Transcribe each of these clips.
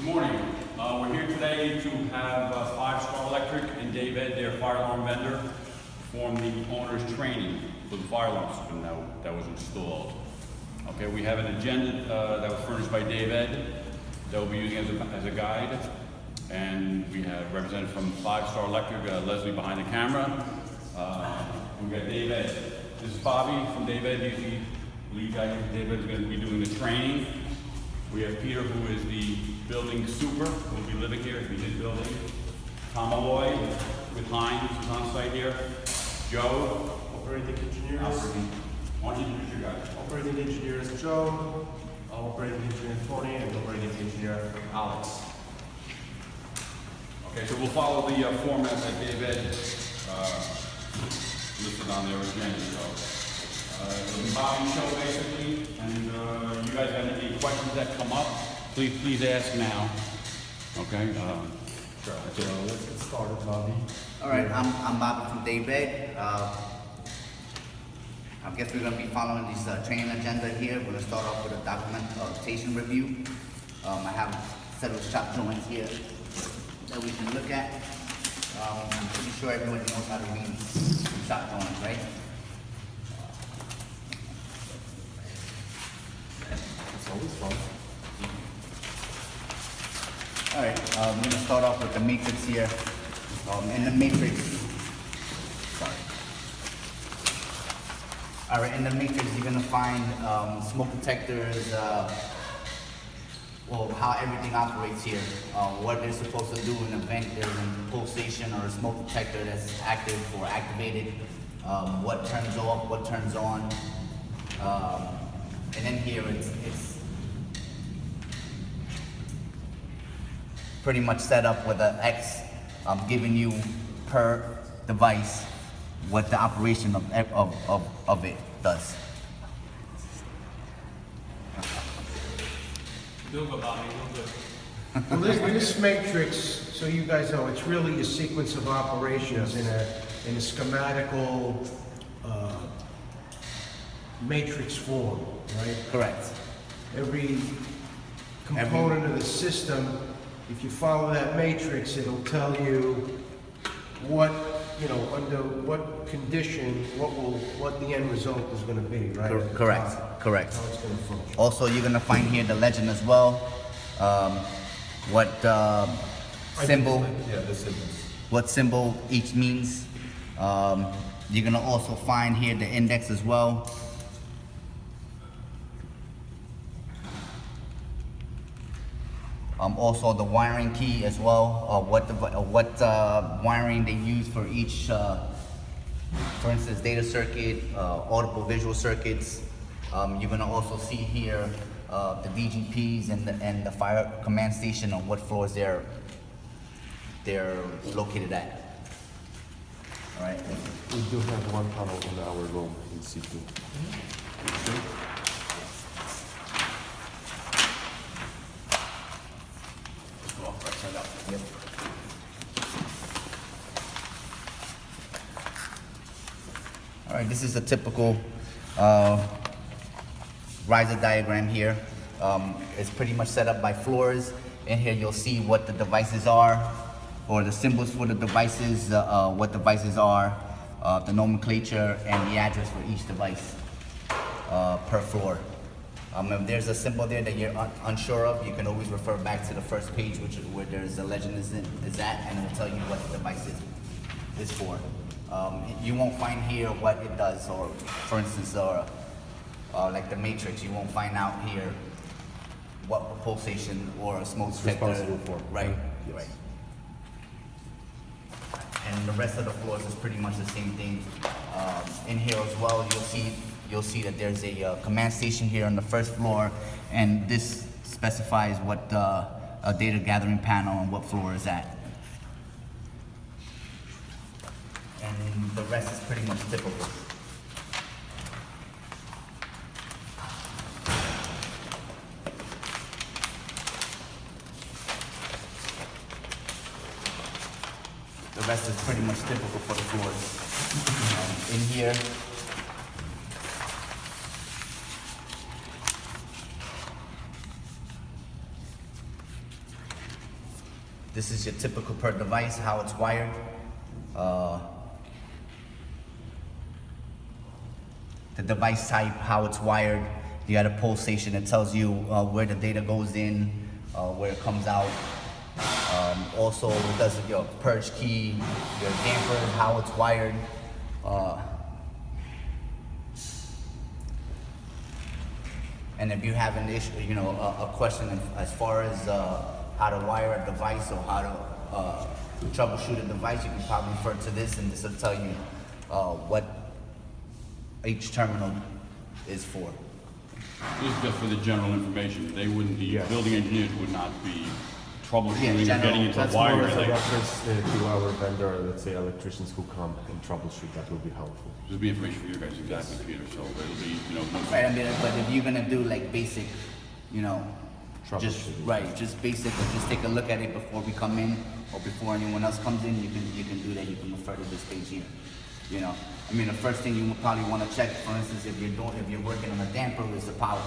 Morning. We're here today to have Five Star Electric and DaveEd, their fire alarm vendor, perform the owner's training for the fire alarm system that was installed. Okay, we have an agenda that was furnished by DaveEd that we'll be using as a guide, and we have represented from Five Star Electric, Leslie behind the camera. We've got DaveEd. This is Bobby from DaveEd. He's the lead guy here. DaveEd is going to be doing the training. We have Peter, who is the building super, who will be living here in his building. Tom Malloy with Hines is on site here. Joe. Operating engineers. Why don't you introduce your guys? Operating engineer is Joe. Operating engineer Tony, and operating engineer Alex. Okay, so we'll follow the format that DaveEd listed on their agenda. So, it'll be Bobby's show basically, and you guys have any questions that come up, please ask now. Okay. Sure. Let's get started, Bobby. All right, I'm Bobby from DaveEd. I guess we're going to be following this training agenda here. We're going to start off with a documentation review. I have several shop drawings here that we can look at. I'm pretty sure everyone knows how to read shop drawings, right? It's always fun. All right, we're going to start off with the matrix here. In the matrix, sorry. All right, in the matrix, you're going to find smoke detectors, well, how everything operates here. What they're supposed to do in an event there's a pulsation or a smoke detector that's active or activated. What turns off, what turns on. And then here it's pretty much set up with an X giving you per device what the operation of it does. Well, this matrix, so you guys know, it's really a sequence of operations in a schematical matrix form, right? Correct. Every component of the system, if you follow that matrix, it'll tell you what, under what condition, what the end result is going to be, right? Correct. Correct. How it's going to function. Also, you're gonna find here the legend as well. What symbol? Yeah, the symbols. What symbol each means. You're gonna also find here the index as well. Also the wiring key as well. What wiring they use for each, for instance, data circuit, audible visual circuits. You're gonna also see here the DGPs and the fire command station on what floors they're located at. All right. We do have one panel in our room in C2. Yep. All right, this is a typical riser diagram here. It's pretty much set up by floors. In here you'll see what the devices are, or the symbols for the devices, what devices are, the nomenclature, and the address for each device per floor. If there's a symbol there that you're unsure of, you can always refer back to the first page, where there's a legend is at, and it'll tell you what the device is for. You won't find here what it does, or for instance, like the matrix, you won't find out here what pulsation or a smoke detector. Responsible for. Right, Yes. right. And the rest of the floors is pretty much the same thing. In here as well, you'll see that there's a command station here on the first floor, and this specifies what a data gathering panel and what floor is at. And the rest is pretty much typical. The rest is pretty much typical for the floors. In here, This is your typical per device, how it's wired. The device type, how it's wired. You got a pull station that tells you where the data goes in, where it comes out. Also, it does your purge key, your damper, how it's wired. And if you have an issue, you know, a question as far as how to wire a device or how to troubleshoot a device, you can probably refer to this, and this will tell you what each terminal is for. This is just for the general information. They wouldn't be, Yes. building engineers would not be troubleshooting Yeah, and general, getting into That's the more wire. as a Like, reference to our vendor, let's say electricians who come and troubleshoot, that will be helpful. this will be information for you guys, exactly, Peter. So it'll be, you know, Right, I mean, but if you're gonna do like basic, you know, just, Troubleshooting. right, just basic, or just take a look at it before we come in, or before anyone else comes in, you can do that, you can refer to this page here. You know, I mean, the first thing you would probably wanna check, for instance, if you're working on a damper, is the power.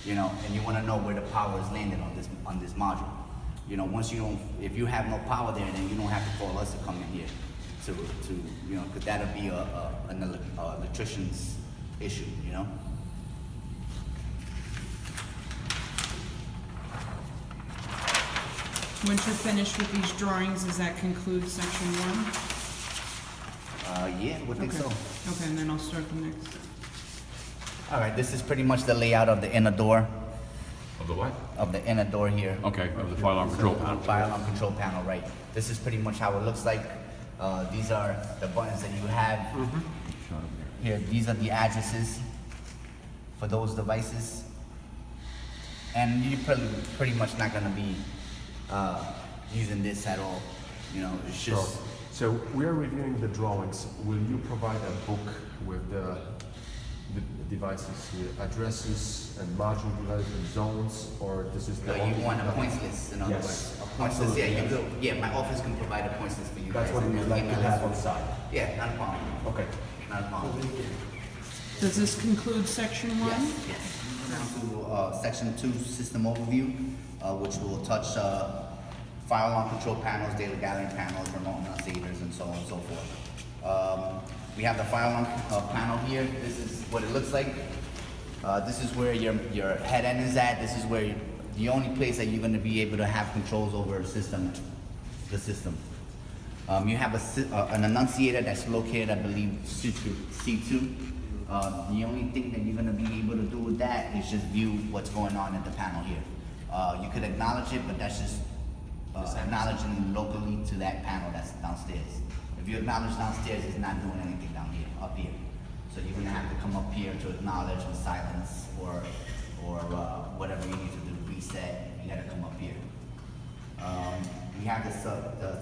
You know, and you wanna know where the power is landing on this module. You know, if you have no power there, then you don't have to call us to come in here to, you know, cause that'll be an electrician's issue, you know? Once you're finished with these drawings, does that conclude section 1? Yeah, I would think Okay. so. Okay, and then I'll start the next. All right, this is pretty much the layout of the inner door, of the what? of the inner door here. Okay, of the fire alarm control panel. Fire alarm control panel, right. This is pretty much how it looks like. These are the buttons that you have. Here, these are the addresses for those devices. And you're pretty much not gonna be using this at all. You know, it's Sure. just, So we are reviewing the drawings. Will you provide a book with the devices here, addresses and module devices and zones, or this is the you only want a document? points list, in other Yes, words. A points list, yeah, you do. Yeah, my office can provide a points list for you guys. That's what and we would then like to email it have to on us. site. Yeah, not a problem, Okay. not a problem. Does this conclude section 1? Yes, yes. Down to section 2, system overview, which will touch fire alarm control panels, data gathering panels, remote enunciators, and so on and so forth. We have the fire alarm panel here. This is what it looks like. This is where your head end is at. This is where the only place that you're going to be able to have controls over the system. You have an enunciator that's located, I believe, C2. The only thing that you're going to be able to do with that is just view what's going on at the panel here. You could acknowledge it, but that's just acknowledging locally to that panel that's downstairs. If you acknowledge downstairs, it's not doing anything down here, up here. So you're going to have to come up here to acknowledge and silence or whatever you need to do, reset. You got to come up here. We have the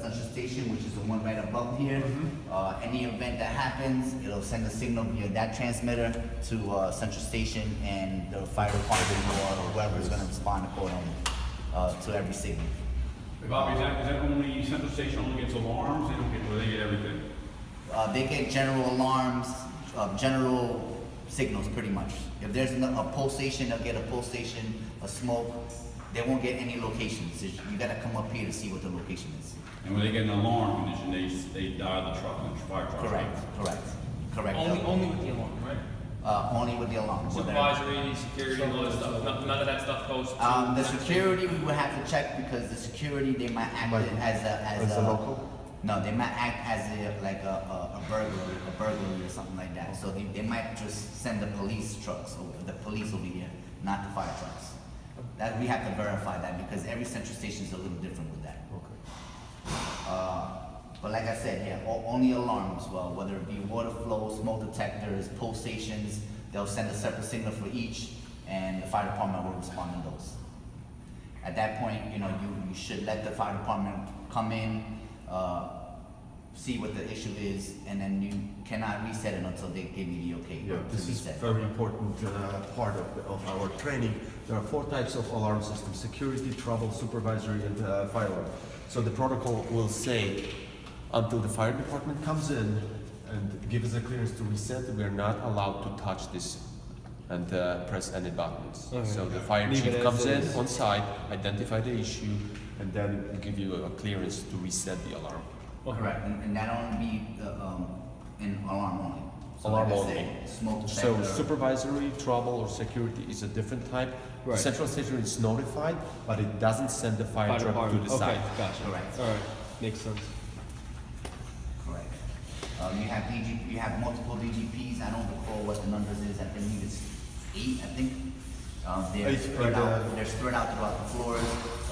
central station, which is the one right above here. Any event that happens, it'll send a signal via that transmitter to central station, and the fire department or whoever is going to respond accordingly to every signal. Hey, Bobby, is that only, central station only gets alarms? They don't get, or they get everything? They get general alarms, general signals, pretty much. If there's a pulsation, they'll get a pulsation, a smoke. They won't get any locations. You gotta come up here to see what the location is. And when they get an alarm condition, they dial the truck, the fire truck. Correct. Only with the alarm, right? Only with the alarm. Supervisory, security, and all that stuff. None of that stuff goes to. The security, we would have to check, because the security, they might act as As a local? No, they might act as a burglary or something like that. So they might just send the police trucks, the police over here, not the fire trucks. That, we have to verify that, because every central station is a little different with that. But like I said, yeah, only alarms, well, whether it be water flow, smoke detectors, pulsations, they'll send a separate signal for each, and the fire department will respond to those. At that point, you know, you should let the fire department come in, see what the issue is, and then you cannot reset it until they give you the okay Yeah, to this is reset. very important part of our training. There are 4 types of alarm systems: security, trouble, supervisory, and fire alarm. So the protocol will say, until the fire department comes in and gives us a clearance to reset, we are not allowed to touch this and press any buttons. Okay. So the fire Leave chief it as comes in is. on site, identify the issue, and then give you a clearance to reset the alarm. Correct, and that only be an alarm only. So Alarm like I only. said, smoke So detector. supervisory, trouble, or security is a different type. Right. Central station is notified, but it doesn't send the fire truck to the Okay, site. gotcha. Correct. All right, makes sense. Correct. You have multiple DGPs. I don't recall what the numbers is. I believe it's 8. I think they're 8 spread per out. They're spread out throughout the floors.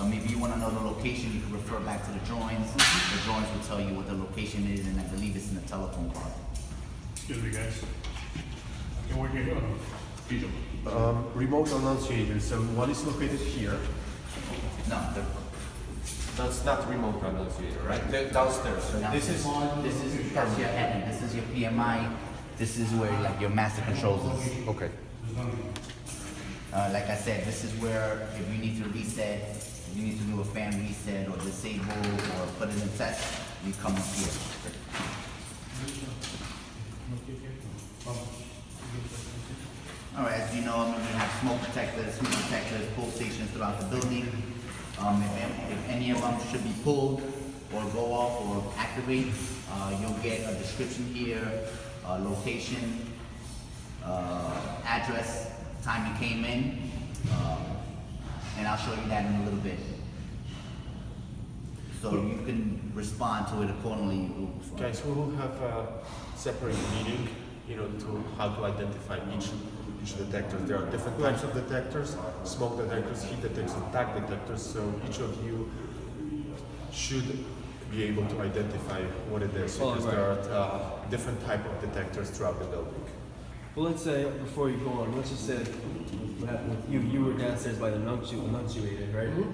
Maybe you want to know the location. You can refer back to the drawings. The drawings will tell you what the location is, and I believe it's in the telephone closet. Excuse me, guys. Can we get a feasible? Remote annunciator, so one is located here. No, That's not remote annunciator, right? Downstairs. this is that's your heading. This is your PMI. This is where like your master controls is. Okay. Like I said, this is where if you need to reset, if you need to do a fan reset or disable or put it in test, you come up here. Alright, as you know, I mean, we have smoke detectors, heat detectors, pull stations throughout the building. If any of them should be pulled or go off or activate, you'll get a description here, location, address, time you came in, and I'll show you that in a little bit. So you can respond to it accordingly. Guys, we will have a separate meeting, to how to identify each detector. There are different types of detectors, smoke detectors, heat detectors, tag detectors, so each of you should be able to identify what it is, because there are different type of detectors throughout the building. Well, let's say, before you go on, let's just say what happened with you. You were downstairs by the enunciator, right?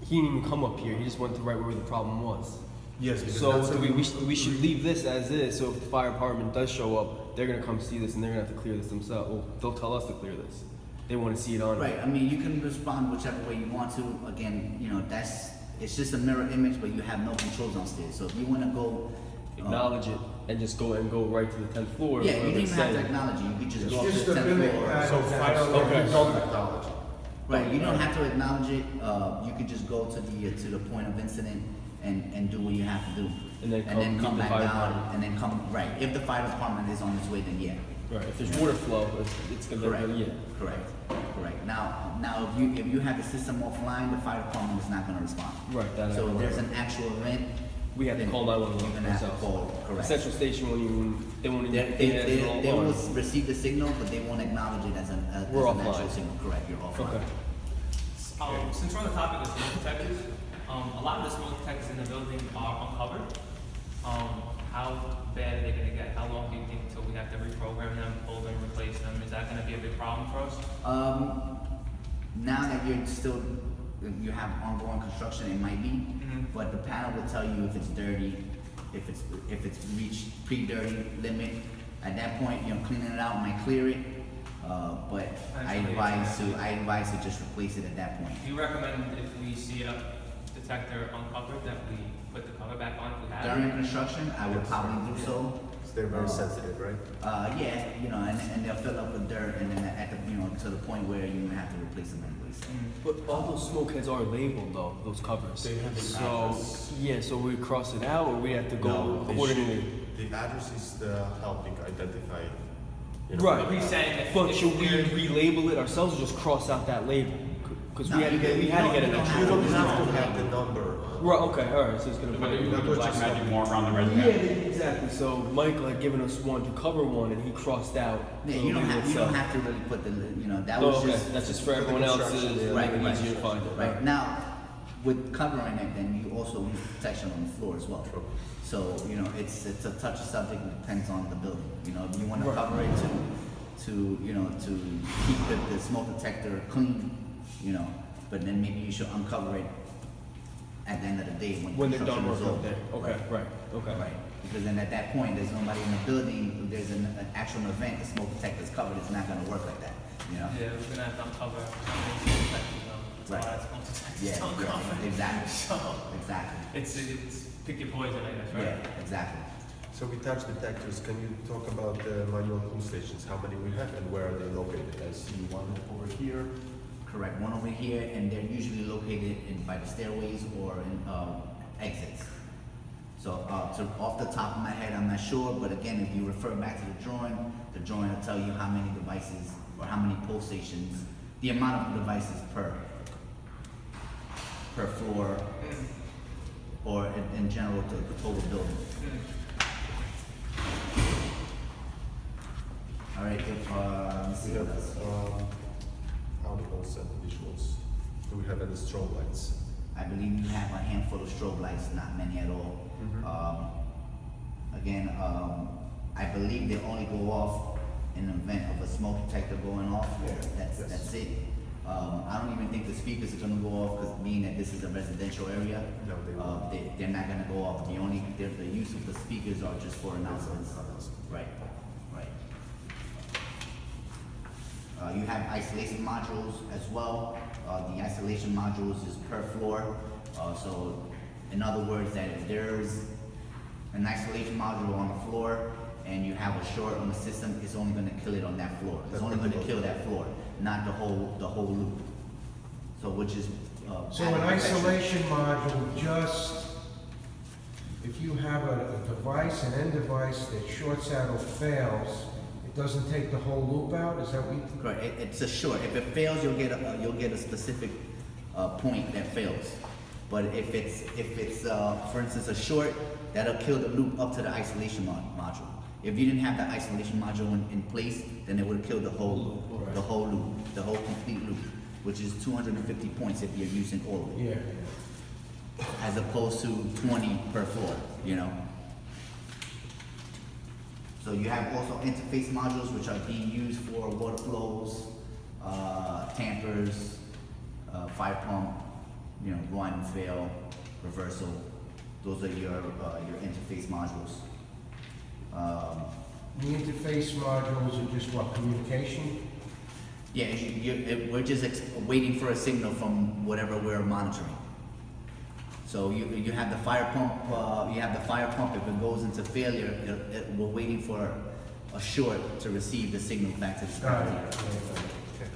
He didn't even come up here. He just went to right where the problem was. Yes, because So that's we should leave this as is. So if the fire department does show up, they're gonna come see this and they're gonna have to clear this themselves. Well, they'll tell us to clear this. They want to see it on. Right, I mean, you can respond whichever way you want to. Again, it's just a mirror image, but you have no controls downstairs. So if you want to go, Acknowledge it and just go right to the 10th floor. yeah, you wherever don't it's even have to saying. acknowledge it. You could just go up Just to the the 10th billing floor. pad. So fire alarm, you don't acknowledge. Right, you don't have to acknowledge it. You could just go to the point of incident and do what you have to do. And then come meet come the back fire down department. and then come, right. If the fire department is on its way, then yeah. Right. If there's water flow, it's gonna Correct. yeah. Correct. Now, if you have the system offline, the fire department is not gonna respond. Right, that I So know. if there's an actual event, We have to then call 911 You're gonna have to ourselves. call, The correct. central station won't even. They won't even. They will receive the signal, but they won't acknowledge it as an We're actual offline. signal. Correct, you're offline. Okay. Since we're on the topic of smoke detectors, a lot of the smoke detectors in the building are uncovered. How bad are they gonna get? How long do you think until we have to reprogram them, pull them, replace them? Is that gonna be a big problem for us? Now that you have ongoing construction, it might be, but the panel will tell you if it's dirty, if it's reached pre-dirty limit. At that point, cleaning it out might clear it, but I advise to just replace it at that point. Do you recommend if we see a detector uncovered that we put the cover back on if we have During it? construction, I would probably do so. They're very sensitive, right? Yeah, and they'll fill up with dirt, and then at the, to the point where you're gonna have to replace them anyways. But all those smoke heads are labeled though, those covers. They have an So address. yeah, so we cross it out, or we have to go No, they accordingly. should- The address is helping identify. Right. He's saying if. But if should we they're- relabel it ourselves or just cross out that label? Because No, we had to get you an don't extra. You don't have have to have the number. Right. Okay. All right. So it's gonna But be. you put the black magic mark around the red Yeah, pen. exactly. So Michael had given us one to cover one, and he crossed out. Yeah, the you don't label have itself. to really put that Oh, was okay. just. That's just for for the everyone else's. construction, yeah. Right, Make it right. easier to find it. Right, now, with covering it, then you also need protection on the floor as well. So, it's a touchy subject, it depends on the building. If you wanna Right. cover it to keep the smoke detector clean, but then maybe you should uncover it at the end of the day When they're construction done is working up over. there. Okay. Right. Okay. Right, because then at that point, there's nobody in the building, if there's an actual event, the smoke detector's covered, it's not gonna work like that, Yeah, we're gonna have to uncover. That's Right. why it's smoke detectors Yeah, don't cover. exactly, So, exactly. it's pick your poison, I guess, right? Yeah, exactly. So we touch detectors. Can you talk about the manual pull stations? How many we have and where are they located? I see one over here. Correct, one over here, and they're usually located by the stairways or in exits. So off the top of my head, I'm not sure, but again, if you refer back to the drawing will tell you how many devices or how many pull stations, the amount of devices per floor, or in general to the total building. All right, let's see We what have else. outlets and visuals. Do we have any strobe lights? I believe you have a handful of strobe lights, not many at all. Again, I believe they only go off in the event of a smoke detector going off. That's it. I don't even think the speakers are gonna go off, because being that this is a residential area, No, they won't. they're not gonna go off. The use of the speakers are just for announcements. Right. You have isolation modules as well. The isolation modules is per floor. So in other words, that if there's an isolation module on the floor and you have a short on the system, it's only gonna kill it on that floor. It's only gonna kill that floor, not the whole loop. So which is, So added an protection. isolation module just, if you have a device, an end device that shorts out or fails, it doesn't take the whole loop out, is that what you? Correct. It's a short. If it fails, you'll get a specific point that fails. But if it's for instance a short, that'll kill the loop up to the isolation module. If you didn't have the isolation module in place, then it would kill the whole loop, the whole complete loop, which is 250 points if you're using all of it, Yeah. as opposed to 20 per floor. You know. So you have also interface modules which are being used for water flows, tampers, fire pump, run, fail, reversal. Those are your interface modules. The interface modules are just what, communication? Yeah, we're just waiting for a signal from whatever we're monitoring. So you have the fire pump. If it goes into failure, we're waiting for a short to receive the signal back to the Got sprinkler. it.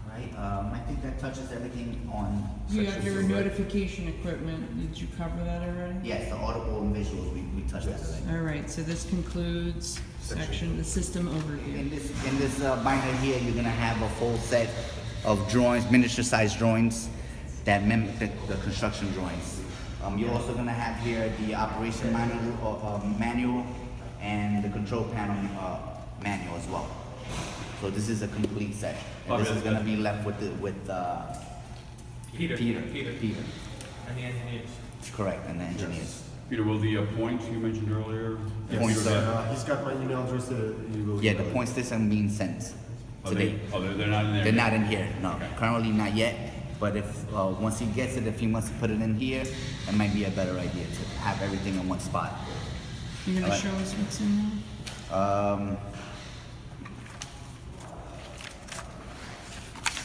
Right. I think that touches everything on. You have section your two, right? notification equipment, did you cover that already? Yes, the audible and visuals, we touched that already. All right, so this concludes the system overview. In this binder here, you're gonna have a full set of drawings, miniature sized drawings that mimic the construction drawings. You're also gonna have here the operation manual and the control panel manual as well. So this is a complete set. And this is gonna be left with Peter. Peter. And the engineers. Correct, and the engineers. Peter, will the points you mentioned earlier? Points are- He's got my email address. You will Yeah, the points this are being sent today. They're not in there? They're not in here, no. Okay. Currently not yet, but if, once he gets it, if he wants to put it in here, it might be a better idea to have everything in one spot. You're gonna All right. show us what's in there?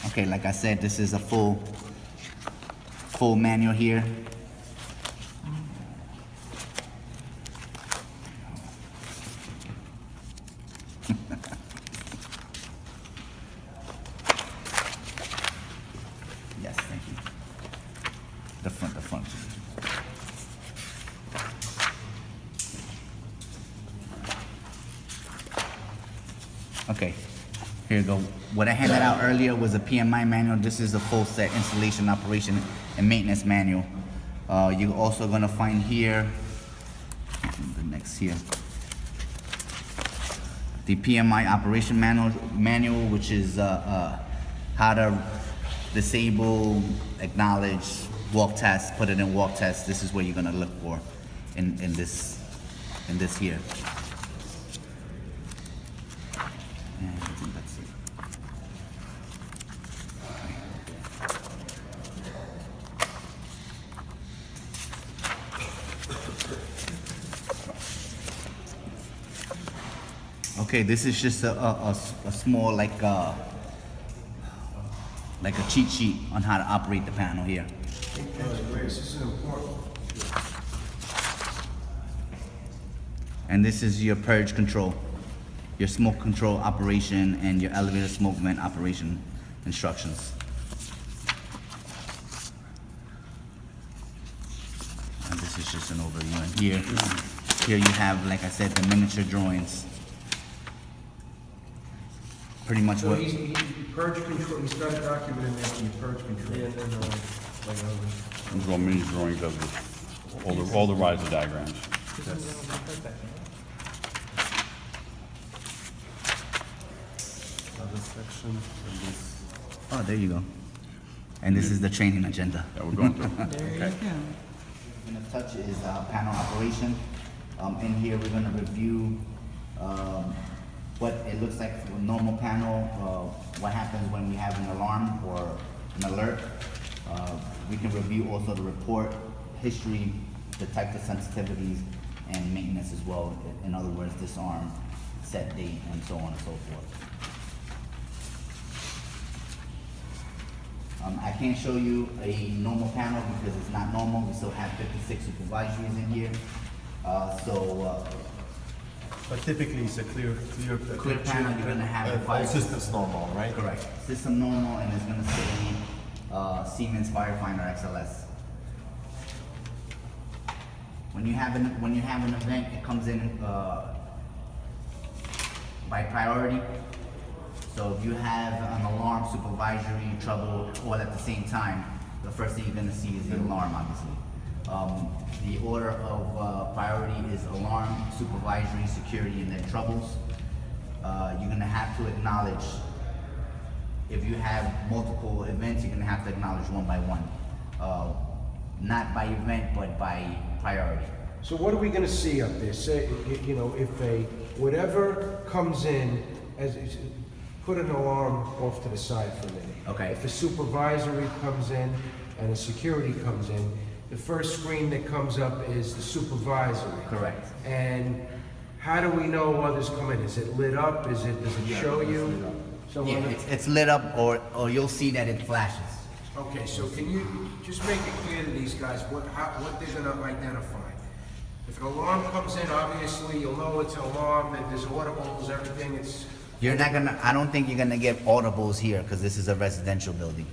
Okay, like I said, this is a full manual here. Yes, thank you. The front. Okay, here you go. What I handed out earlier was a PMI manual. This is a full set installation, operation, and maintenance manual. You're also gonna find here, the next here, the PMI operation manual, which is how to disable, acknowledge, walk test, put it in walk test. This is what you're gonna look for in this here. And I think that's it. Okay, this is just a small like a cheat sheet on how to operate the panel here. This is important. And this is your purge control, your smoke control operation, and your elevator smoke vent operation instructions. And this is just an overview. And here you have, like I said, the miniature drawings. Pretty much So what. he purge control, he's got a document in there for your purge control. Yeah, and then, like, These are all mini drawings of all the riser diagrams. Other section and this. Oh, there you go. And this is the training agenda. That we're going through. There you go. Gonna touch is panel operation. In here, we're gonna review what it looks like for a normal panel, what happens when we have an alarm or an alert. We can review also the report, history, detector sensitivities, and maintenance as well. In other words, disarm, set date, and so on and so forth. I can't show you a normal panel because it's not normal. We still have 56 supervisories in here. But typically it's a clear Clear panel, you're gonna have all systems normal, right? Correct. System normal, and it's gonna say Siemens Firefinder XLS. When you have an event, it comes in by priority. So if you have an alarm, supervisory, trouble, all at the same time, the first thing you're gonna see is the alarm, obviously. The order of priority is alarm, supervisory, security, and then troubles. You're gonna have to acknowledge, if you have multiple events, you're gonna have to acknowledge one by one. Not by event, but by priority. So what are we gonna see up there? Say, you know, if whatever comes in, put an alarm off to the side for a minute. Okay. If a supervisory comes in and a security comes in, the first screen that comes up is the supervisory. Correct. And how do we know others come in? Is it lit up? Does it show you? So Yeah, when it's lit up, or you'll see that it flashes. okay, so can you just make it clear to these guys what they're gonna identify? If an alarm comes in, obviously you'll know it's an alarm, that there's audibles, everything. I don't think you're gonna get audibles here, because this is a residential building.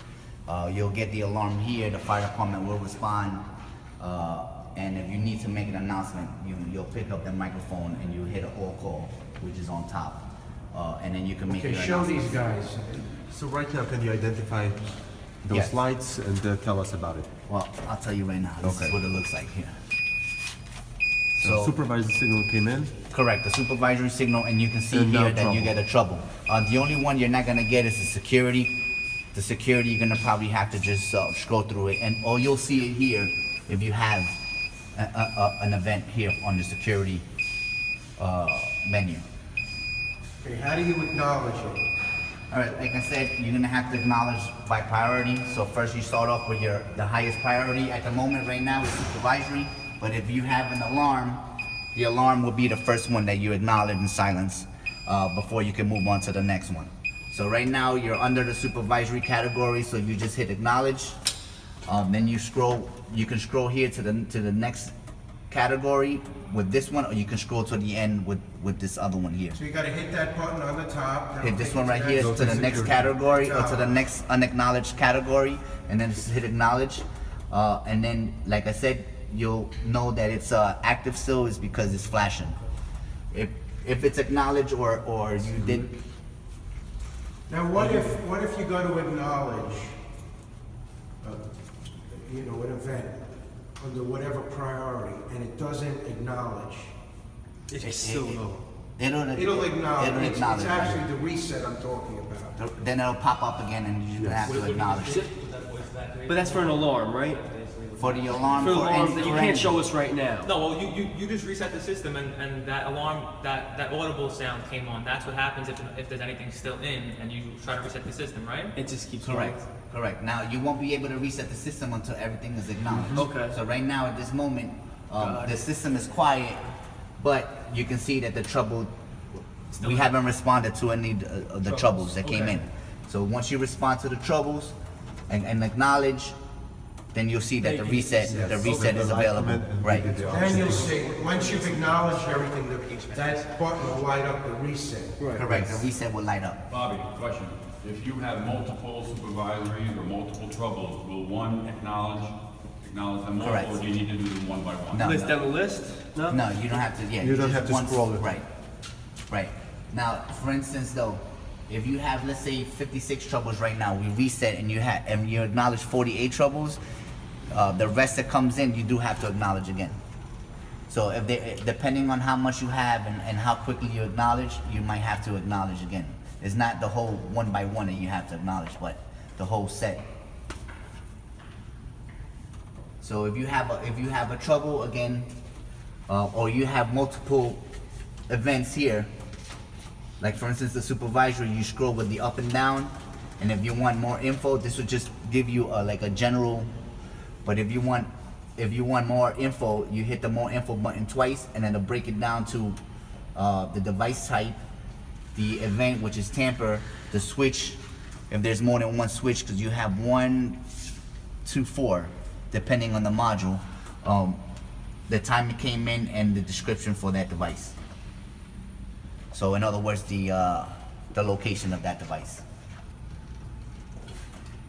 You'll get the alarm here, the fire department will respond, and if you need to make an announcement, you'll pick up the microphone and you hit an all call, which is on top. And then you can make Okay, your show announcement. these guys. So right now, can you identify those Yes. lights and tell us about it? Well, I'll tell you right now, this Okay. is what it looks like here. So supervisor signal came in. Correct, the supervisory signal, and you can see And no here that you trouble. get a trouble. The only one you're not gonna get is the security. The security, you're gonna probably have to just scroll through it, and or you'll see it here if you have an event here on the security menu. Okay, how do you acknowledge it? All right, like I said, you're gonna have to acknowledge by priority. So first you start off with the highest priority at the moment right now is supervisory. But if you have an alarm, the alarm will be the first one that you acknowledge and silence before you can move on to the next one. So right now you're under the supervisory category, so you just hit acknowledge. Then you can scroll here to the next category with this one, or you can scroll to the end with this other one here. So you gotta hit that button on the top. that'll Hit this take one you right to here that- to the next category, or to the next unacknowledged category, and then just hit acknowledge. And then, like I said, you'll know that it's active still is because it's flashing. If it's acknowledged or you did, Now, what if you go to acknowledge, an event under whatever priority, and it doesn't acknowledge? It's so low. it'll It'll acknowledge. It's right? actually the reset I'm talking about. Then it'll pop up again, and you have to acknowledge it. But that's for an alarm, right? For the alarm, For alarms that you can't any- show us right now. No, well, you just reset the system and that alarm, that audible sound came on. That's what happens if there's anything still in and you try to reset the system, right? It just keeps Correct, correct. Now, you won't be able to reset the system until everything is acknowledged. Okay. So right now, at this moment, the system is quiet, but you can see that the trouble, we haven't responded to any of the troubles that came Okay. in. So once you respond to the troubles and acknowledge, then you'll see that the Thank you. reset, the reset is available. Right. Then you'll see, once you've acknowledged everything, that button will light up the reset. Correct. The reset will light up. Bobby, question. If you have multiple supervisories or multiple troubles, will one acknowledge them all? Correct. Or do you need to do them one by one? No. List down the list? No? No, you don't have to. Yeah, You don't just have to once- scroll it. Right. Right. Now, for instance, though, if you have, let's say, 56 troubles right now, we reset and you acknowledge 48 troubles, the rest that comes in, you do have to acknowledge again. So if they, depending on how much you have and how quickly you acknowledge, you might have to acknowledge again. It's not the whole one by one that you have to acknowledge, but the whole set. So if you have a trouble again, or you have multiple events here, like for instance the supervisory, you scroll with the up and down, and if you want more info, this would just give you like a general. But if you want more info, you hit the more info button twice, and then it'll break it down to the device type, the event, which is tamper, the switch, if there's more than one switch, because you have 1, 2, 4, depending on the module, the time it came in, and the description for that device. So in other words, the location of that device.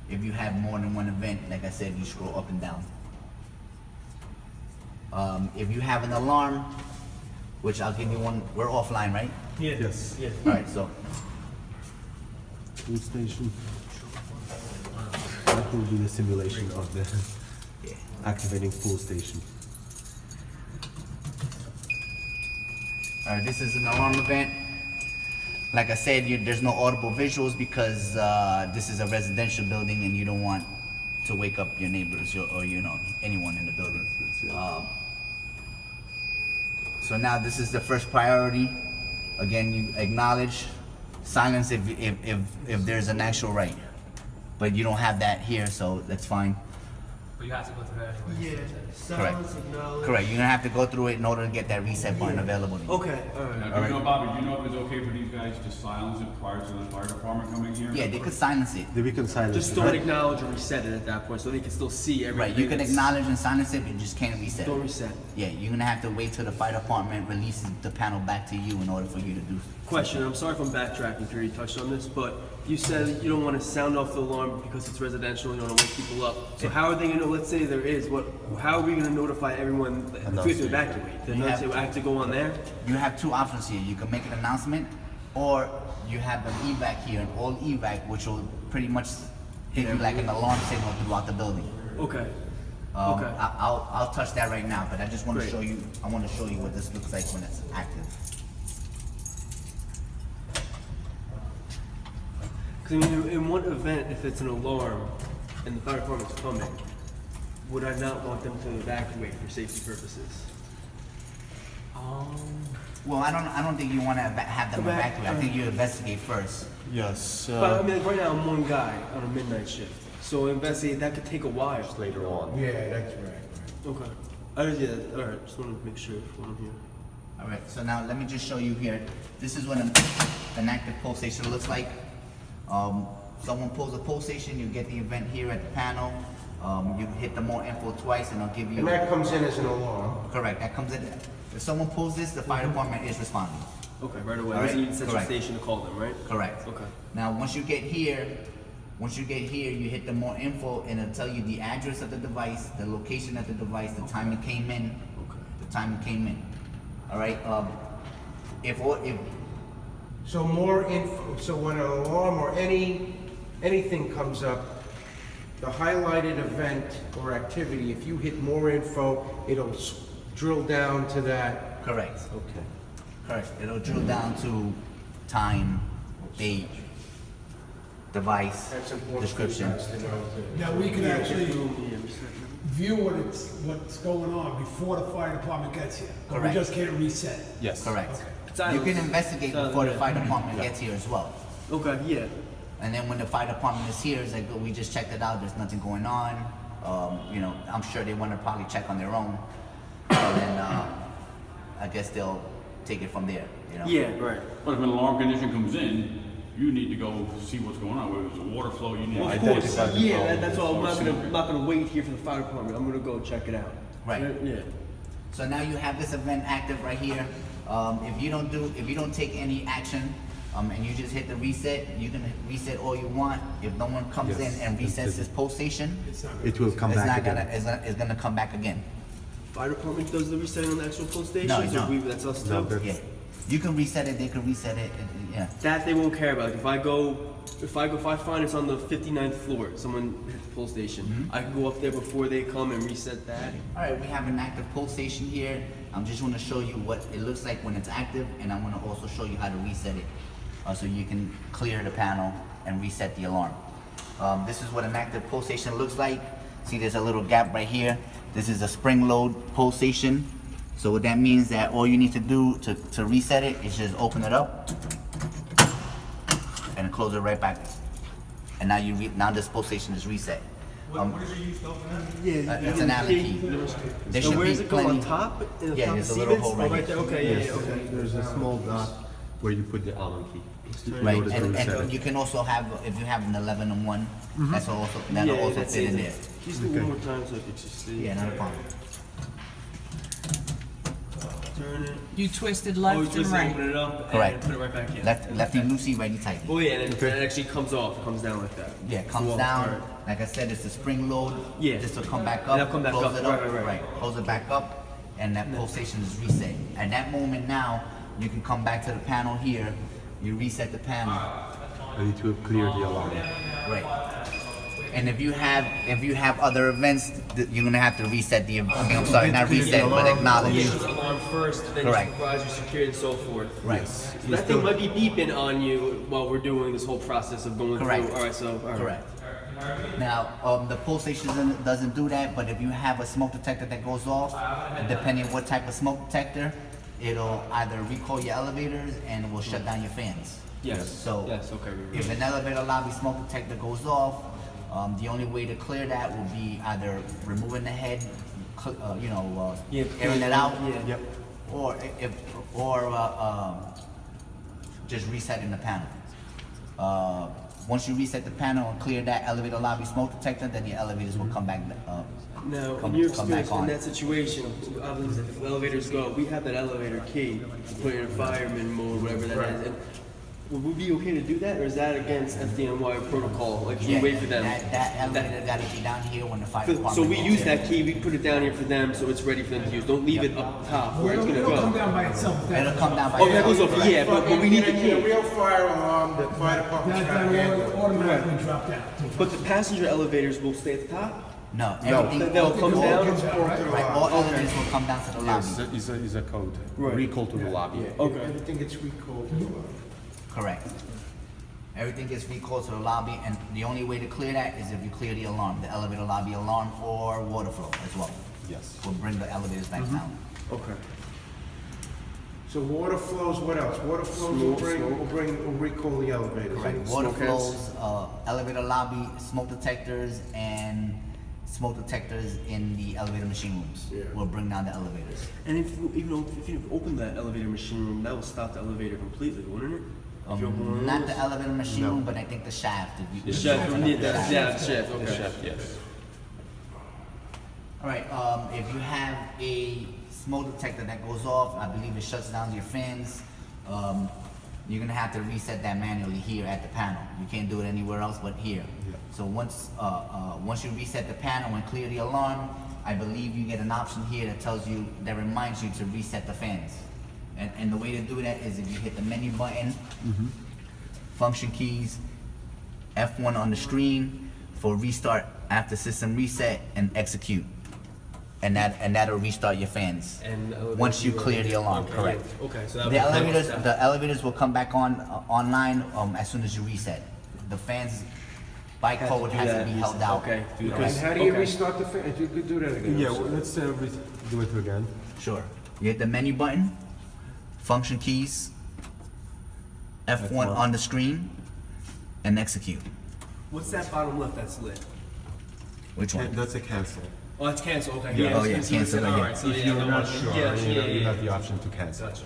If you have more than one event, like I said, you scroll up and down. If you have an alarm, which I'll give you one, we're offline, right? Yes. Yeah. All right, so Full station. That will be the simulation of the yeah. activating full station. All right, this is an alarm event. Like I said, there's no audible visuals because this is a residential building and you don't want to wake up your neighbors or anyone in the building. So now this is the first priority. Again, you acknowledge silence if there's an actual right, but you don't have that here, so that's fine. But you have to go through that anyway. Correct. Correct. You're gonna have to go through it in order to get that reset button available to you. Okay, alright. Now, do you know, Bobby, do you know if it's okay for these guys to silence it prior to the fire department coming here? Yeah, they could silence it. Then we can silence Just it. don't acknowledge or reset it at that point, so they can still see everything. Right. You can that's- acknowledge and silence it, but you just can't reset. Don't reset. Yeah, you're gonna have to wait till the fire department releases the panel back to you in order for you to do. Question, I'm sorry if I'm backtracking, Peter, you touched on this, but you said you don't want to sound off the alarm because it's residential, you don't want to wake people up. So how are they gonna, let's say there is, how are we gonna notify everyone if we have to evacuate? The We have- announcer will have to go on there? You have two options here. You can make an announcement, or you have an evac here, an all evac, which will pretty much hit you like an alarm signal throughout the building. Okay. Um, Okay. I'll touch that right now, but I just want to Great. show you. I want to show you what this looks like when it's active. Because I mean, in one event, if it's an alarm and the fire department's coming, would I not want them to evacuate for safety purposes? Well, I don't think you want to have them evacuate. I think you investigate first. Yes. But I mean, right now I'm one guy on a midnight shift, so investigate that could take a while. later on. Yeah, that's right. Okay. Yeah, all right. Just want to make sure when I'm here. All right. So now let me just show you here. This is what an active pole station looks like. Someone pulls a pole station. You get the event here at the panel. You hit the more info twice, and I'll give you. And that comes in as an alarm. Correct. That comes in. If someone pulls this, the fire department is responding. Okay, right away. All There's right, a central correct. station to call them, right? Correct. Okay. Now, once you get here, you hit the more info, and it'll tell you the address of the device, the location of the device, the time it came in, the time it came in. All right. If So more info, so when an alarm or anything comes up, the highlighted event or activity, if you hit more info, it'll drill down to that. correct. Okay. Correct. It'll drill down to time, date, device, That's important. description. For you guys to know that. Now, we can actually Yeah, view what's going on before the fire department gets here. But we Correct. just can't reset. Yes. Correct. Silence. You can investigate Silence, before the yeah. fire department gets here as well. Okay, yeah. And then when the fire department is here, it's like, we just checked it out, there's nothing going on. I'm sure they want to probably check on their own. And then I guess they'll take it from there, Yeah, right. But if an alarm condition comes in, you need to go see what's going on, whether there's a water flow, you need to Of identify course, the yeah, problem that's all. before I'm not gonna wait here for the fire department. I'm gonna go check it out. Right. Yeah. So now you have this event active right here. If you don't take any action, and you just hit the reset, you can reset all you want. If no one comes in and resets this post station, It will come it's back not again. gonna, it's gonna come back again. Fire department does the resetting on the actual post station. No, so no. that's us too. No, that's- Yeah. You can reset it, they can reset it, yeah. That they won't care about. If I find it's on the 59th floor, someone hit the post station, I can go up there before they come and reset that. All right, we have an active post station here. I'm just want to show you what it looks like when it's active, and I'm going to also show you how to reset it, so you can clear the panel and reset the alarm. This is what an active post station looks like. See, there's a little gap right here. This is a spring load post station. So what that means that all you need to do to reset it is just open it up and close it right back. And now now this post station is reset. What is your use to open it? Yeah, It's an Allen key. There So should where be does it go on plenty. top? In the Yeah, top there's of a little Siemens? hole right there. Okay, yeah, okay. There's a small dot where you put the Allen key. in Right, order to reset and it. you can also have, if you have an 11 and 1, that'll also that's fit in it. there. Just do it one more time so I can just see. Yeah, not a problem. Turn it. You twisted Oh, left you and just right. open it up Correct. and put it right back in. Lefty loosey, righty tighty. Oh yeah, and then it actually comes off, comes down like that. Yeah, it comes Well, down. alright. Like I said, it's a spring load. Yeah. This will come back And up. that'll come back close up. it up. Right. Close it back up, and that post station is reset. At that moment now, you can come back to the panel here. You reset the panel. And it will clear the alarm. Right. And if you have other events, you're gonna have to reset the. I'm sorry, not reset, but acknowledge. Yeah, it's alarm first, then Correct. you supervise your security and so forth. Right. So that thing might be beeping on you while we're doing this whole process of going Correct. through. All right, so all right. Correct. Now, the post station doesn't do that, but if you have a smoke detector that goes off, depending on what type of smoke detector, it'll either recall your elevators and it will shut down your fans. Yes. So, Yes. Okay. if an elevator lobby smoke detector goes off, the only way to clear that will be either removing the head, airing it out, Yeah. or just resetting the panel. Once you reset the panel and clear that elevator lobby smoke detector, then your elevators will come back. Now, Come- in your come back experience in on. that situation, obviously, if elevators go, we have that elevator key to put in fireman mode, whatever that is. And would we be okay to do that, or is that against FDNY protocol? Like, should we wait for them? That elevator got to be down here when the fire So department. we gets use there. that key, we put it down here for them, so it's ready for them to use. Don't leave it up top where it's gonna It'll come go. down by itself. It'll come down by. Oh, that goes off, yeah, but we need the In a key. real fire alarm, the fire department's That got to handle will it. automatically drop down. But the passenger elevators will stay at the top? No, everything. They'll come all- down? Right, all elevators will come down to the lobby. Yes, is a code. Right. Recall to the lobby. Okay. Everything gets recalled. Correct. Everything gets recalled to the lobby, and the only way to clear that is if you clear the alarm, the elevator lobby alarm or water flow as well. Yes. Will bring the elevators back down. Okay. So water flows, what else? Water flows will recall the elevators. Correct. And Water smoke heads. flows, elevator lobby, smoke detectors, and smoke detectors in the elevator machine rooms will bring down the elevators. And if you open that elevator machine room, that will stop the elevator completely, wouldn't it? If you open one of Not those? the elevator machine room, but I think the shaft. If you- The shaft, yeah, the shaft, okay. Chef, yes. All right, if you have a smoke detector that goes off, I believe it shuts down your fans, you're gonna have to reset that manually here at the panel. You can't do it anywhere else but here. So once you reset the panel and clear the alarm, I believe you get an option here that reminds you to reset the fans. And the way to do that is if you hit the menu button, function keys, F1 on the screen for restart after system reset and execute. And that'll restart your fans. And the elevators Once you will- clear the alarm, Okay. correct. Okay, so The that elevators will come back online as soon as you reset. The fans by code has to be held out. Okay. And how do you Okay. restart the fan? If you could do that again. Yeah, I'm sorry. let's do it again. Sure. You hit the menu button, function keys, F1 on the screen, and execute. What's that bottom left that's lit? Which one? That's a cancel. Oh, it's cancel, okay. Yeah, oh, it's yeah, cancel. cancel, All yeah. right, so If yeah, you're the not one- sure, yeah, you yeah. have the option to cancel. Gotcha.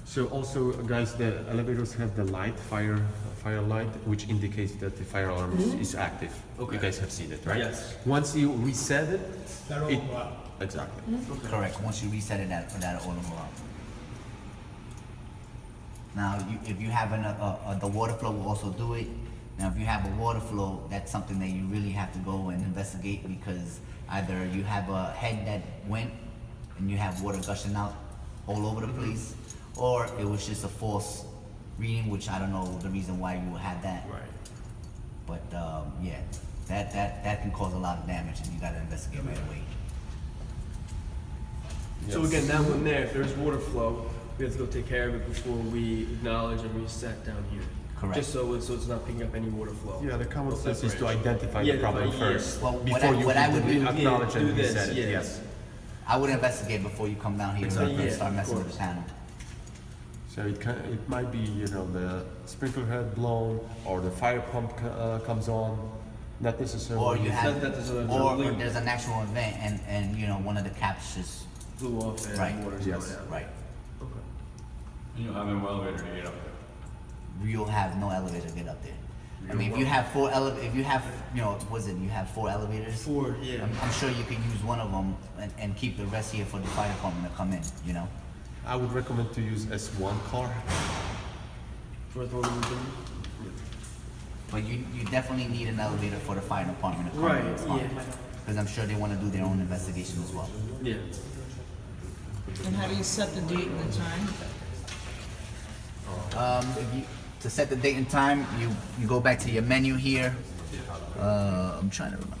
So also, guys, the elevators have the fire light, which indicates that the fire alarm is active. Okay. You guys have seen it, right? Yes. Once you reset it, That'll, exactly. Correct, once you reset it, that'll auto go out. Now, if you have the water flow will also do it. Now, if you have a water flow, that's something that you really have to go and investigate, because either you have a head that went and you have water gushing out all over the place, or it was just a false reading, which I don't know the reason why you would have that. Right. But yeah, that can cause a lot of damage, and you gotta investigate right away. So again, that one there, if there's water flow, we have to go take care of it before we acknowledge and reset down here. Correct. Just so it's not picking up any water flow. Yeah, the common We'll sense is to separate. identify Yeah, the problem yeah. first Well, before you what I would do- acknowledge do and this, reset it. yeah. Yes. I would investigate before you come down here Exactly. and Yeah, start of messing with course. the panel. So it might be, you know, the sprinkler head blown or the fire pump comes on, not necessarily. Or you have, that there's a or leak. there's an actual event and you know, one of the caps just, Blew off and Right. water's Yes. going out. right. Okay. And you'll have no elevator to get up there. You'll have no elevator to get up there. I mean, if you have if you have, you know, you have 4 elevators? Four, yeah. I'm sure you could use one of them and keep the rest here for the fire department to come in, you know? I would recommend to use S1 car. First one we can. But you definitely need an elevator for the fire department to come Right, and respond. yeah. Because I'm sure they wanna do their own investigation as well. Yeah. And how do you set the date and the time? To set the date and time, you go back to your menu here. I'm trying to remember.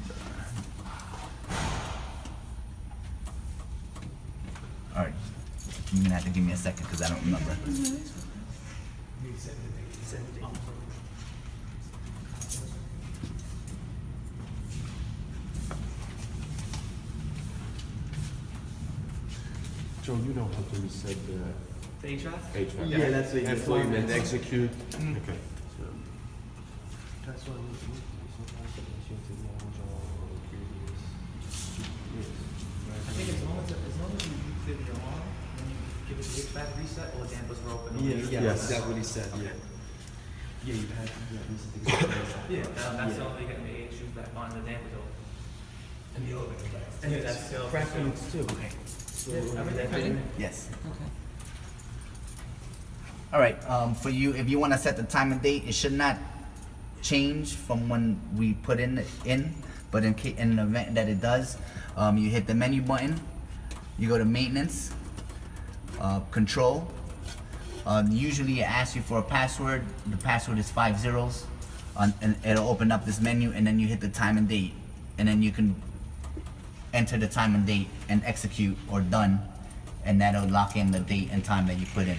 All right, you're gonna have to give me a second because I don't remember. Joe, you know how to reset the The HVAC? HVAC. Yeah, that's what you F1 do. and execute. Okay. That's what I think as long as you clear your arm, when you give it the HVAC reset, all the dampers are open. Yes, that's what he said, yeah. Yeah, you had to, Yeah, that's the only thing that made issues that on the dampers open. And the elevator. And that's still. too. Everything. Yes. Okay. All right. For you, if you want to set the time and date, it should not change from when we put in. But in an event that it does, you hit the menu button. You go to maintenance, control. Usually it asks you for a password. The password is 5 zeros, and it'll open up this menu, and then you hit the time and date, and then you can enter the time and date and execute or done, and that'll lock in the date and time that you put in.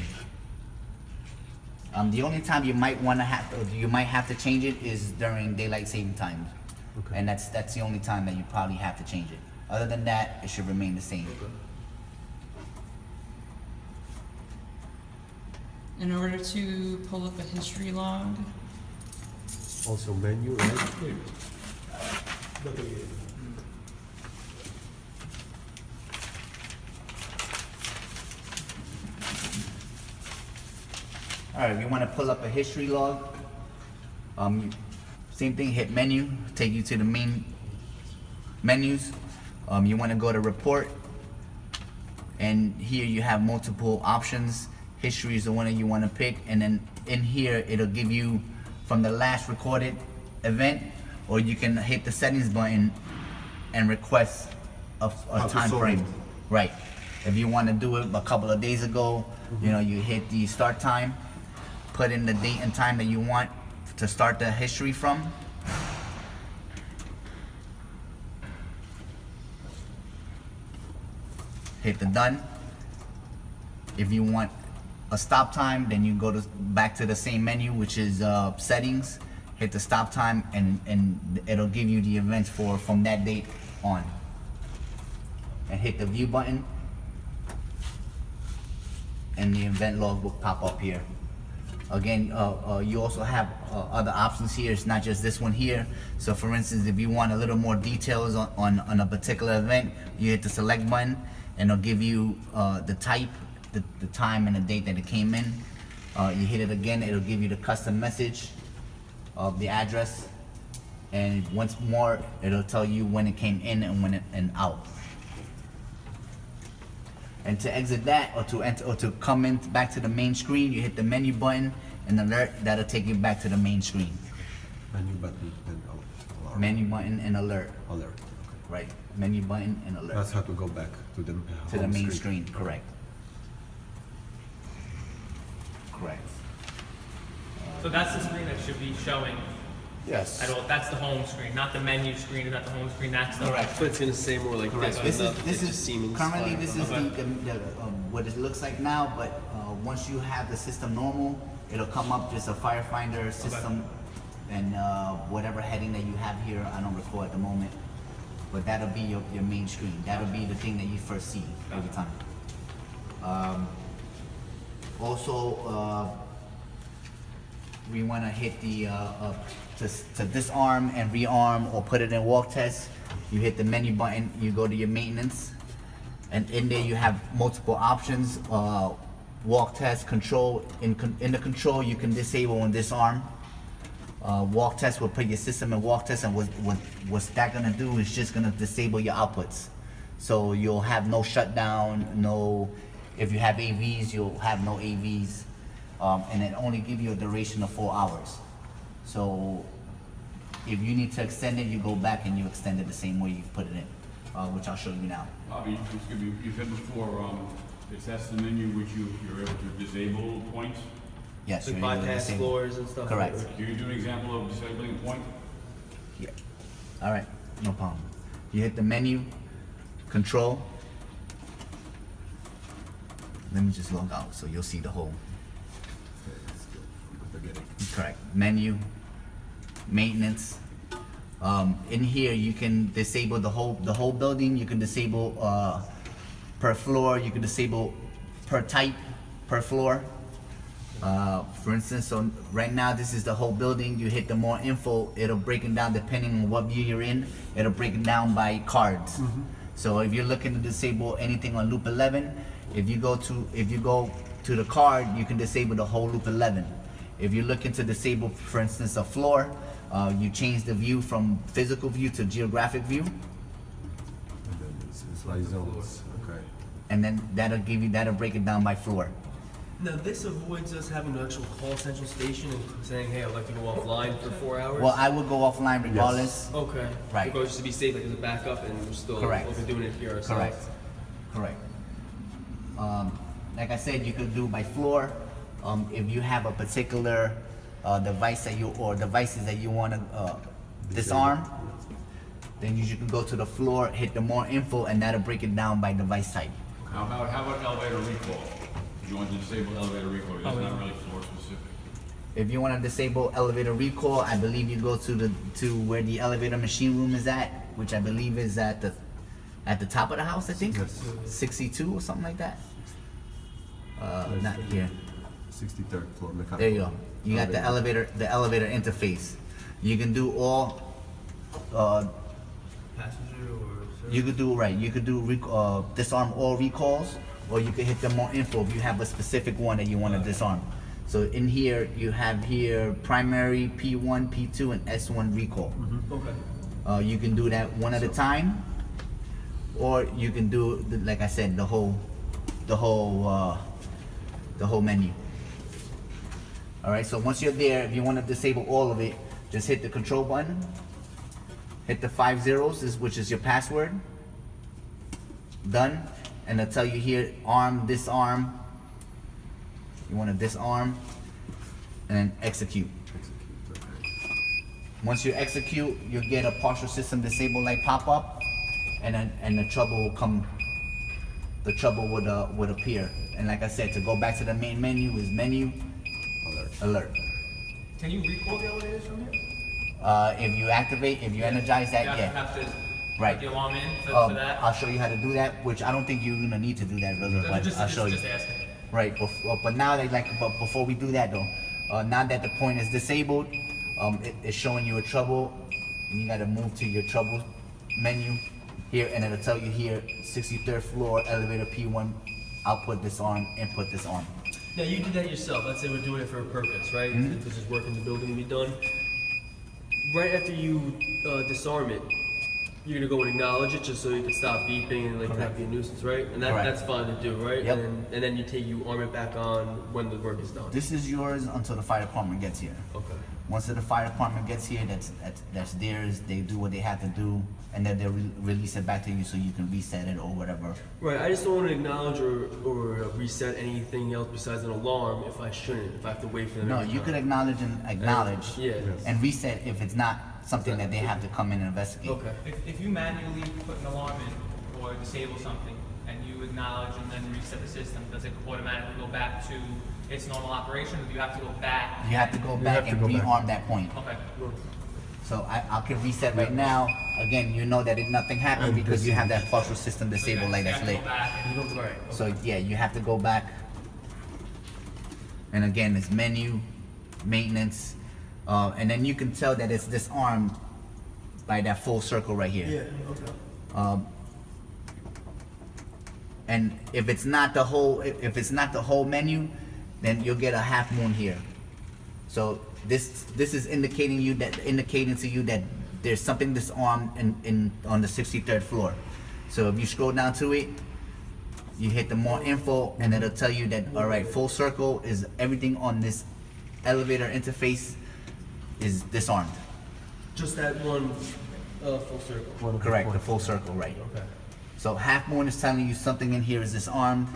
The only time you might have to change it is during daylight saving times, and that's the only time that you probably have to change it. Other than that, it should remain the same. In order to pull up a history log, Also menu, right? All right, if you want to pull up a history log, same thing, hit menu, take you to the main menus. You want to go to report, and here you have multiple options. History is the one that you want to pick, and then in here it'll give you from the last recorded event, or you can hit the settings button and request a time frame. Right. If you want to do it a couple of days ago, you know, you hit the start time, put in the date and time that you want to start the history from. Hit the done. If you want a stop time, then you go back to the same menu, which is settings. Hit the stop time, and it'll give you the events from that date on. And hit the view button, and the event log will pop up here. Again, you also have other options here. It's not just this one here. So for instance, if you want a little more details on a particular event, you hit the select button, and it'll give you the type the time and the date that it came in. You hit it again, it'll give you the custom message of the address, and once more, it'll tell you when it came in and when it and out. And to exit that, or to enter, or to come in back to the main screen, you hit the menu button and alert. That'll take you back to the main screen. Menu button and alarm. Menu button and alert. Alert. Right. Menu button and alert. That's how to go back to the To the home main screen. Correct. Correct. So that's the screen that should be showing Yes. at all. That's the home screen, not the menu screen, or not the home screen. That's the Correct. But it's gonna say more like this. This is Siemens. currently this is the what it looks like now. But once you have the system normal, it'll come up just a firefinder system, and whatever heading that you have here, I don't recall at the moment. But that'll be your main screen. That'll be the thing that you first see every time. Also, we want to hit the to disarm and rearm or put it in walk test. You hit the menu button, you go to your maintenance, and in there you have multiple options. Walk test, control. In the control, you can disable and disarm. Walk test will put your system in walk test, and what's that gonna do is just gonna disable your outputs. So you'll have no shutdown, no. If you have AVs, you'll have no AVs, and it only give you a duration of 4 hours. So if you need to extend it, you go back and you extend it the same way you put it in, which I'll show you now. Bobby, you said before, it's that's the menu which you're able to disable points. Yes, Like you're able to bypass disable- floors and stuff. Correct. Can you do an example of disabling a point? Yeah. All right, no problem. You hit the menu, control. Let me just log out so you'll see the whole. Correct. Menu, maintenance. In here, you can disable the whole building. You can disable per floor. You can disable per type, per floor. For instance, so right now this is the whole building. You hit the more info, it'll break it down depending on what view you're in. It'll break it down by cards. So if you're looking to disable anything on loop 11, if you go to the card, you can disable the whole loop 11. If you're looking to disable, for instance, a floor, you change the view from physical view to geographic view, And then it's by zones. Okay. and then that'll break it down by floor. Now this avoids us having to actually call Central Station and saying, "Hey, I'd like to go offline for 4 hours." Well, I would go offline regardless. Okay. Right. Because just to be safe, like as a backup, and we're still Correct. doing it here ourselves. Correct. Correct. Like I said, you could do by floor. If you have a particular device devices that you want to disarm, then you can go to the floor, hit the more info, and that'll break it down by device type. How about elevator recall? If you want to disable elevator recall, it's not really floor specific. If you want to disable elevator recall, I believe you go to where the elevator machine room is at, which I believe is at the top of the house. I think 62 or something like that. Not here. 63rd floor mechanical. There you go. You got the elevator interface. You can do all. Passenger or You could do right. You could do disarm all recalls, or you could hit the more info if you have a specific one that you want to disarm. So in here you have here primary P1, P2, and S1 recall. Okay. You can do that one at a time, or you can do like I said the whole menu. All right. So once you're there, if you want to disable all of it, just hit the control button. Hit the 5 zeros, which is your password. Done. And it'll tell you here, arm, disarm. You want to disarm, and then execute. Once you execute, you'll get a partial system disable light pop up, and the trouble will come. The trouble would appear. And like I said, to go back to the main menu is menu, alert. Can you recall the elevators from here? If you energize that, You yeah. have to Right. put the alarm in for that? I'll show you how to do that, which I don't think you're gonna need to do that, brother, but I'll show you. Just asking. Right, but now but before we do that though, now that the point is disabled, it's showing you a trouble, and you gotta move to your trouble menu here, and it'll tell you here, 63rd floor, elevator P1, output this arm, input this arm. Now you did that yourself. Let's say we're doing it for a purpose, right? If this is work in the building to be done. Right after you disarm it, you're gonna go and acknowledge it just so you can stop beeping and like not be a nuisance, right? And Correct. that's fine to do, right? Yep. And then you arm it back on when the work is done. This is yours until the fire department gets here. Okay. Once the fire department gets here, that's theirs. They do what they have to do, and then they'll release it back to you so you can reset it or whatever. Right. I just don't want to acknowledge or reset anything else besides an alarm if I shouldn't. If I have to wait for them. No, every you time. could acknowledge Yeah. and reset if it's not something that they have to come in and investigate. Okay. If you manually put an alarm in or disable something and you acknowledge and then reset the system, does it automatically go back to its normal operation, or do you have to go back? You have to go back and rearm that point. Okay. So I can reset right now. Again, you know that nothing happened because you have that partial system disabled light that's You have to lit. go back and- Right. So yeah, you have to go back. And again, it's menu, maintenance, and then you can tell that it's disarmed by that full circle right here. Yeah. Okay. And if it's not the whole menu, then you'll get a half moon here. So this is indicating to you that there's something disarmed on the 63rd floor. So if you scroll down to it, you hit the more info, and it'll tell you that all right, full circle is everything on this elevator interface is disarmed. Just that one full circle. Correct, the full circle, right? Okay. So half moon is telling you something in here is disarmed.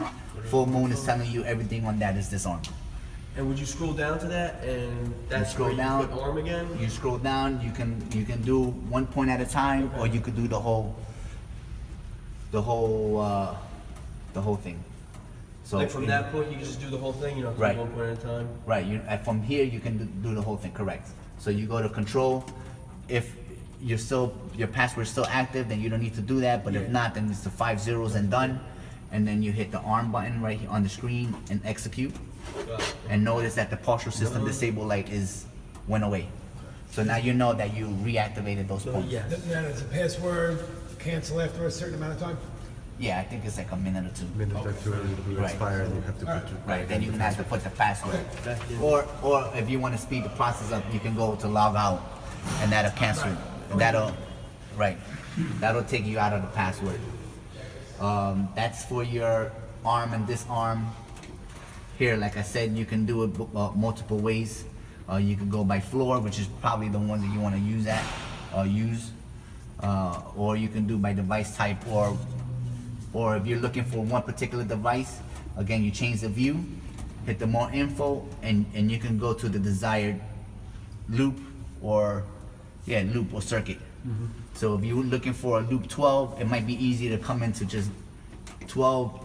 Full moon is telling you everything on that is disarmed. And would you scroll down to that, and that's scroll where down. you put arm again? You scroll down. You can do one point at a time, or you could do the whole thing. So Like from that point, you can just do the whole thing. You don't have to Right. do one point at a time. Right. From here you can do the whole thing. Correct. So you go to control. If your password is still active, then you don't need to do that. But if not, then it's the 5 zeros and done. And then you hit the arm button right here on the screen and execute. And notice that the partial system disable light went away. So now you know that you reactivated those points. Yes. Then it's a password, cancel after a certain amount of time? Yeah, I think it's like a minute or two. Minute or two, and it will Right. expire, and you have to put your Right, then you can have to put the password. Back in. Or if you want to speed the process up, you can go to log out, and that'll cancel. That'll take you out of the password. That's for your arm and disarm. Here, like I said, you can do it multiple ways. You can go by floor, which is probably the one that you want to use. Or you can do by device type, or if you're looking for one particular device, again, you change the view, hit the more info, and you can go to the desired loop or circuit. So if you're looking for a loop 12, it might be easy to come into just 12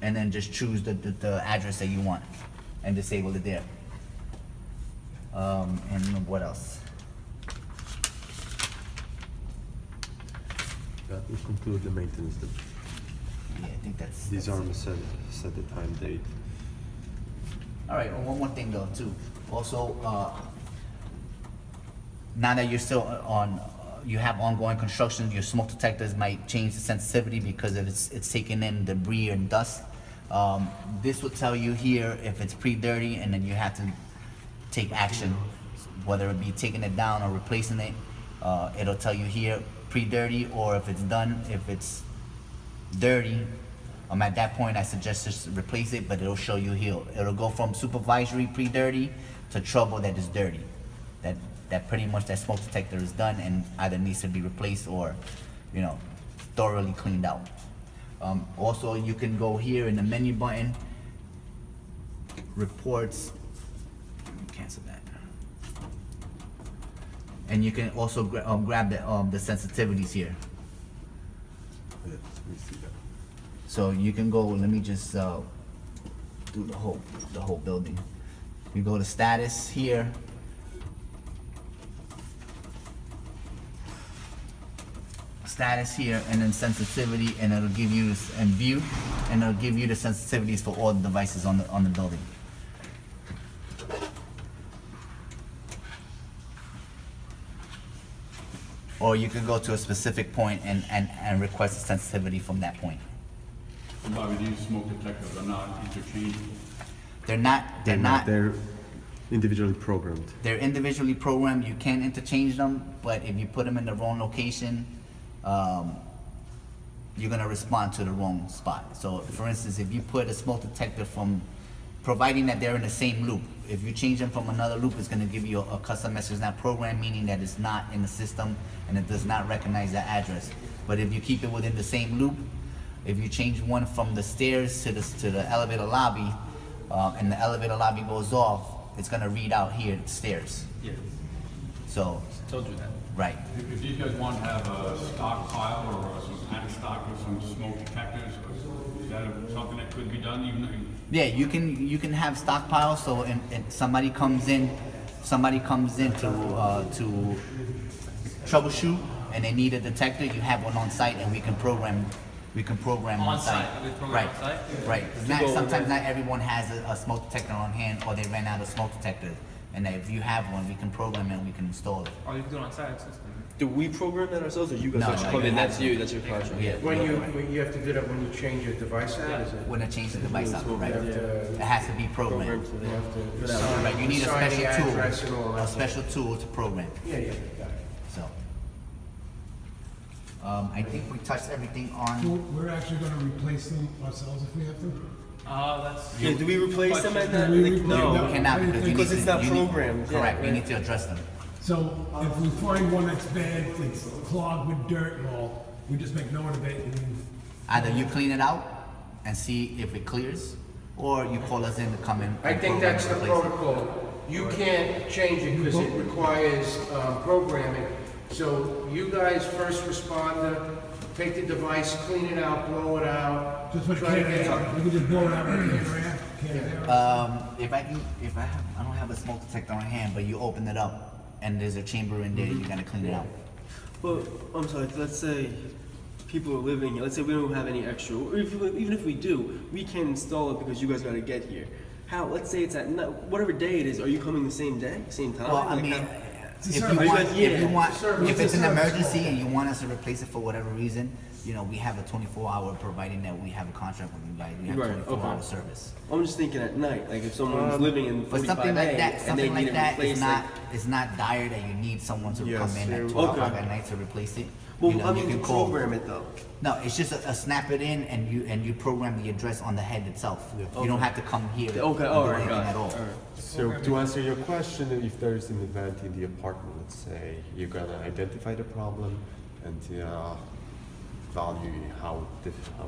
and then just choose the address that you want and disable it there. And what else? That will conclude the maintenance. Yeah, I think that's. These are set the time date. All right, one more thing though, too. Also, now that you're still you have ongoing construction, your smoke detectors might change the sensitivity because if it's taking in debris and dust. This will tell you here if it's pre-dirty, and then you have to take action, whether it be taking it down or replacing it. It'll tell you here pre-dirty, or if it's done, if it's dirty. At that point, I suggest just replace it, but it'll show you here. It'll go from supervisory pre-dirty to trouble that is dirty. That pretty much that smoke detector is done and either needs to be replaced or, thoroughly cleaned out. Also, you can go here in the menu button, reports. Cancel that. And you can also grab the sensitivities here. Let me see that. So you can go. Let me just do the whole building. You go to status here. Status here, and then sensitivity, and it'll give you and view, and it'll give you the sensitivities for all the devices on the building. Or you can go to a specific point and request a sensitivity from that point. Bobby, these smoke detectors are not interchangeable. They're not. They're individually programmed. They're individually programmed. You can interchange them, but if you put them in the wrong location, you're gonna respond to the wrong spot. So, for instance, if you put a smoke detector providing that they're in the same loop, if you change them from another loop, it's gonna give you a custom message not programmed, meaning that it's not in the system and it does not recognize that address. But if you keep it within the same loop, if you change one from the stairs to the elevator lobby, and the elevator lobby goes off, it's gonna read out here the stairs. Yeah, So, told you that. right. If these guys want to have a stockpile or some kind of stock of some smoke detectors, is that something that could be done even? Yeah, you can have stockpiles. So, and somebody comes in to troubleshoot, and they need a detector. You have one on site, and we can program on site. We program Right, on site? right. 'Cause sometimes not everyone has a smoke detector on hand, or they ran out of smoke detectors. And if you have one, we can program it and we can install it. Or you can do it on site, it's just- Do we program that ourselves, or you guys No, actually no, come you in? have That's to. you. That's your contract. Yeah. When you have to do that when you change your device out, is it? When I change the device out, right? It has to be programmed. Program to You the- have to assign, Right, you need a assign the special address and all tool, that. a special tool to program. Yeah, got it. So, I think we touched everything So on. we're actually gonna replace them ourselves if we have to? that's. Yeah, do we replace them at that? We- Like, we- no. no. You cannot because you Because need it's to- not you need- programmed, yeah, Correct, we right. need to address them. So if we find one that's bad, it's clogged with dirt and all, we just make note of it and Either you clean it out and see if it clears, or you call us in to come in. I and think program that's and the replace it. protocol. You can't change it because it requires programming. So you guys, first responder, take the device, clean it out, blow it out. just put a try can to of get air, we can just blow it out with a can of air, can of air. I don't have a smoke detector on hand, but you open it up and there's a chamber in there, you gotta clean it out. But I'm sorry. Let's say people are living here. Let's say we don't have any extra, or even if we do, we can install it because you guys got to get here. How? Let's say it's at night, whatever day it is. Are you coming the same day, same time? Well, I Like, mean, how- if you Are you want, guys- yeah, if it's an emergency and you want us to replace it for whatever reason, you know, we have a 24-hour, providing that we have a contract with you guys, we have Right, 24-hour okay. service. I'm just thinking at night, like if someone's living in But 45A something like that, and they something need like it that is replaced, not, like, it's not dire that you need someone to Yes, come in at yeah, 12 okay. o'clock at night to replace it. well, You know, I you mean, can to call. program it though. No, it's just a snap it in and you program the address on the head itself. You don't have to come here and Okay, do all right, anything got at it. all. All right. So to answer your question, if there is an event in the apartment, let's say, you're gonna identify the problem and value how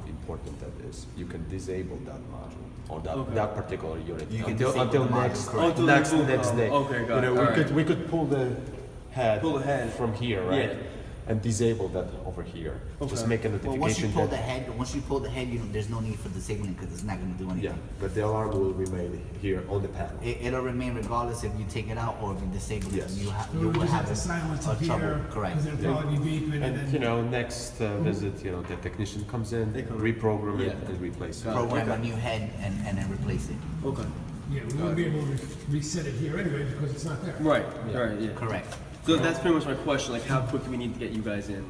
important that is. You can disable that module or that, Okay. that particular unit You can until disable the module, next correct. Until next they pull- next day. okay, got you know, it, alright. we could pull the head from here, right? Yeah. And disable that over here. Just Okay. make a Well, once you notification pull that the head, there's no need for disabling because it's not gonna do anything. yeah, but the alarm will remain here on the panel. It'll remain regardless if you take it out or if you disable it. Yes. You So will we just have have to silence a it trouble. here, Correct. because it'll probably be beeping and And then. you know, next visit, you know, the technician comes in, reprogram it, Yeah. and replace it. Program a new head and then replace it. Okay. Yeah, we won't be able to reset it here anyway because it's not there. Right. Right. Yeah. Correct. So that's pretty much my question. Like, how quick do we need to get you guys in?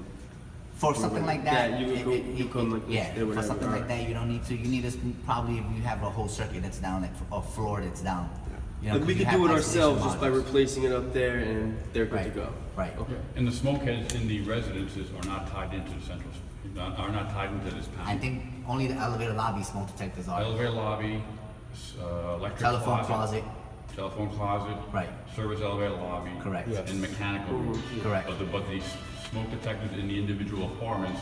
For something like that, Yeah, you come like this, yeah, they for whatever, something like alright. that, you don't need to. You need us probably if you have a whole circuit that's down, like a floor that's down. You know, Like, we 'cause you could have do it isolation ourselves just by modules. replacing it up there, and they're good to Right. go. Right. Okay. And the smoke heads in the residences are not tied into the central, are not tied into this panel. I think only the elevator lobby smoke detectors are. Elevator lobby, electric Telephone closet. telephone closet. Right. Service elevator lobby. Correct. Yes. And mechanical rooms. Correct. But the smoke detectors in the individual apartments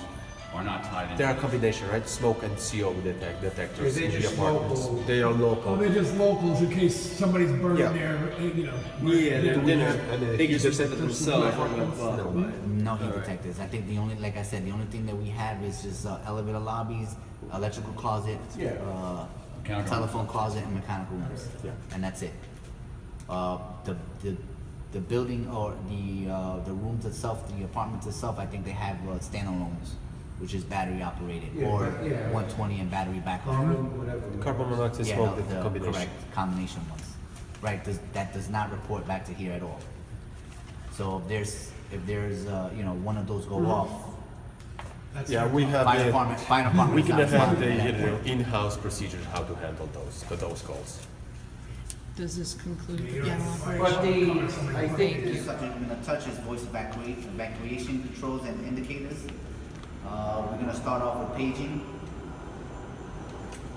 are not tied into. They are a combination, right? Smoke and CO detectors They're in the just apartments. local. They are Oh, local. they're just locals in case somebody's burning Yeah. there, you know. Yeah, Yeah. they can just set it themselves. No heat detectors. I think the only, like I said, the only thing that we have is just elevator lobbies, electrical closet, Yeah. Mechanical telephone closet, and mechanical rooms. Yeah. And that's it. The building or the rooms itself, the apartments itself, I think they have standalones, which is battery operated, Yeah, or yeah. 120 and battery backup. Whatever. Carbon monoxide Yeah, smoke the combination. correct combination ones. Right, that does not report back to here at all. So if there's you know, one of those go off, Yeah, we have Fire the, department, fire department. we is can not have the responsible. in-house procedures how to handle those calls. Does this conclude the general But operation? I think, The subject we're gonna touch is voice evacuation controls and indicators. We're gonna start off with paging.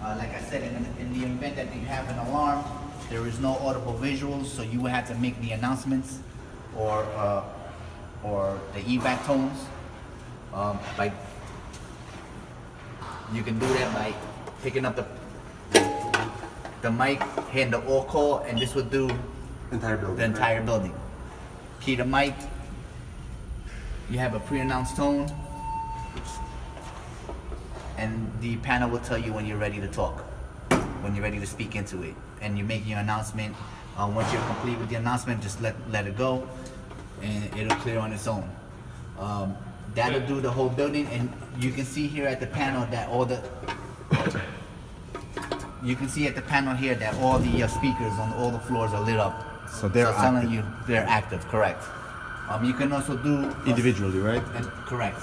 Like I said, in the event that you have an alarm, there is no audible visuals, so you would have to make the announcements or the evac tones. You can do that by picking up the mic, hitting the all call, and this would do Entire building. the entire building. Key the mic. You have a pre-announced tone, and the panel will tell you when you're ready to talk, when you're ready to speak into it, and you make your announcement. Once you're complete with the announcement, just let it go, and it'll clear on its own. That'll do the whole building, and you can see here at the panel that you can see at the panel here that all the speakers on all the floors are lit up. So they're it's telling active. you they're active, correct. You can also do Individually, right? correct.